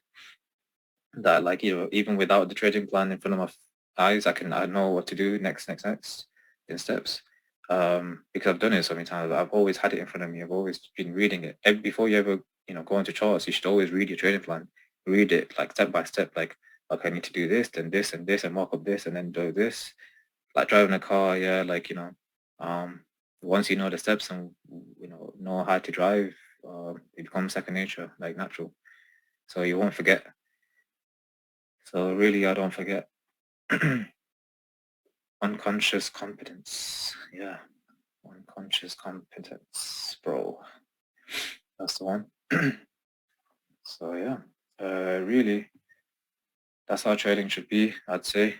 that like, you know, even without the trading plan in front of my eyes, I know what to do next in steps. Because I've done it so many times. I've always had it in front of me. I've always been reading it. Before you ever, you know, go into charts, you should always read your trading plan. Read it like step by step, like, okay, I need to do this, then this and this and mark up this and then do this. Like driving a car, yeah, like, you know, once you know the steps and, you know how to drive, it becomes second nature, like natural. So you won't forget. So really, I don't forget. Unconscious competence. Yeah. Unconscious competence, bro. That's the one. So yeah, really, that's how trading should be, I'd say.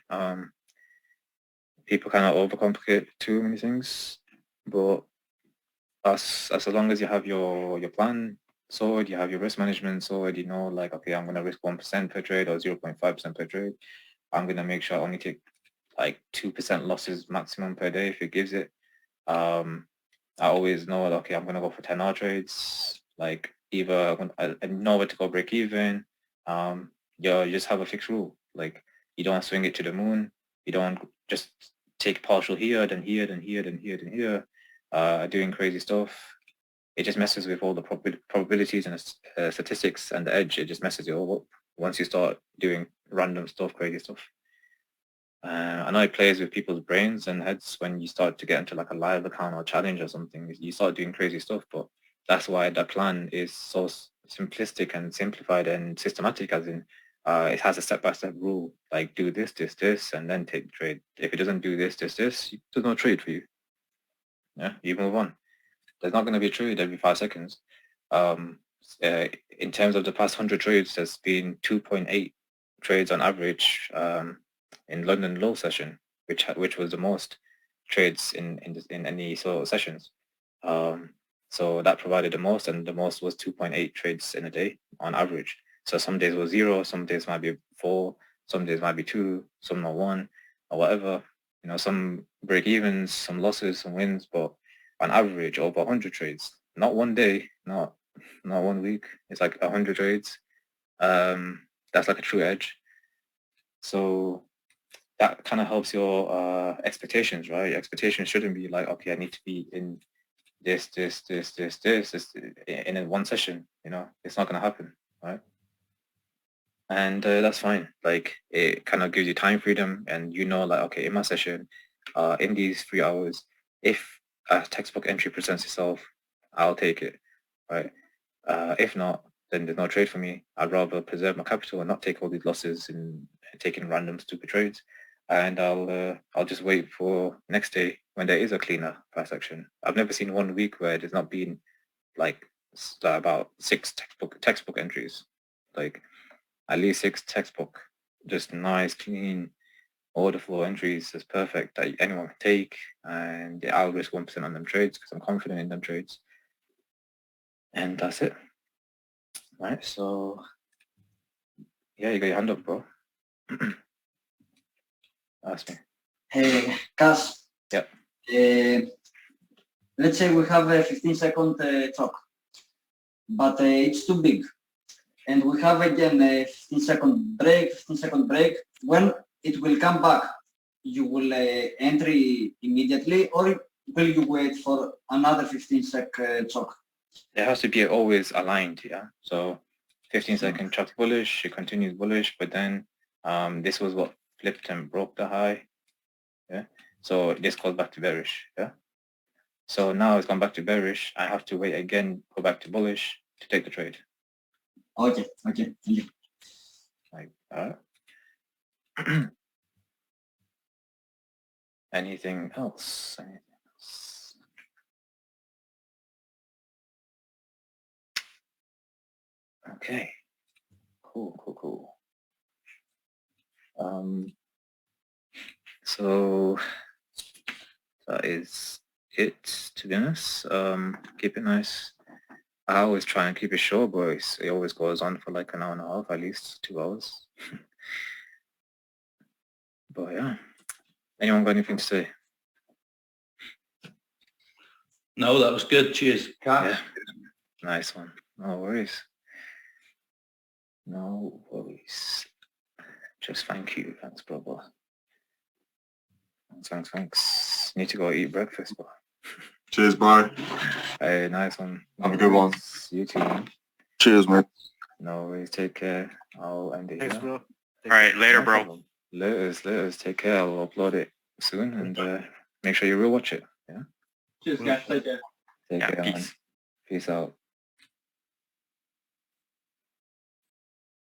People kind of overcomplicate too many things, but as long as you have your plan sorted, you have your risk management sorted, you know, like, okay, I'm going to risk 1% per trade or 0.5% per trade. I'm going to make sure I only take like 2% losses maximum per day if it gives it. I always know, okay, I'm going to go for 10-hour trades, like either I know where to go break even. You just have a fixed rule. Like you don't swing it to the moon. You don't just take partial here, then here, then here, then here, then here, doing crazy stuff. It just messes with all the probabilities and statistics and the edge. It just messes it all up once you start doing random stuff, crazy stuff. I know it plays with people's brains and heads when you start to get into like a live account or challenge or something. You start doing crazy stuff, but that's why the plan is so simplistic and simplified and systematic, as in it has a step-by-step rule, like do this, this, this, and then take the trade. If it doesn't do this, this, this, there's no trade for you. Yeah, you move on. There's not going to be a trade every 5 seconds. In terms of the past 100 trades, there's been 2.8 trades on average in London low session, which was the most trades in any sort of sessions. So that provided the most, and the most was 2.8 trades in a day on average. So some days was 0, some days might be 4, some days might be 2, some not 1, or whatever. You know, some break evens, some losses, some wins, but on average over 100 trades. Not one day, not 1 week. It's like 100 trades. That's like a true edge. So that kind of helps your expectations, right? Your expectations shouldn't be like, okay, I need to be in this in one session. You know, it's not going to happen, right? And that's fine. Like it kind of gives you time freedom, and you know, like, okay, in my session, in these 3 hours, if a textbook entry presents itself, I'll take it, right? If not, then there's no trade for me. I'd rather preserve my capital and not take all these losses and taking random stupid trades. And I'll just wait for next day when there is a cleaner price action. I've never seen 1 week where there's not been like about 6 textbook entries, like at least 6 textbook, just nice, clean order flow entries is perfect that anyone can take, and I'll risk 1% on them trades because I'm confident in them trades, and that's it. Right, so yeah, you got your hand up, bro. Ask me. Hey, Cass. Yep. Let's say we have a 15-second clock, but it's too big, and we have again a 15-second break. When it will come back, you will entry immediately, or will you wait for another 15-sec clock? It has to be always aligned, yeah. So 15-second chalk bullish, it continues bullish, but then this was what flipped and broke the high, yeah. So this goes back to bearish, yeah. So now it's gone back to bearish. I have to wait again, go back to bullish to take the trade. Okay, thank you. Like, anything else? Okay, cool. So that is it, to be honest. Keep it nice. I always try and keep it short, but it always goes on for like an hour and a half, at least 2 hours. But yeah, Anyone got anything to say? No, that was good. Cheers. Yeah. Nice one. No worries. No worries. Just thank you. Thanks, brother. Thanks. Need to go eat breakfast, bro. Cheers, bro. Hey, nice one. Have a good one. You too, man. Cheers, man. No worries. Take care. I'll end it Thanks, here. bro. All right, later, bro. Laters. Take care. I'll upload it soon and make sure you rewatch it. Yeah. Cheers, guys. Take care. Take Yeah, care, man. peace. Peace out.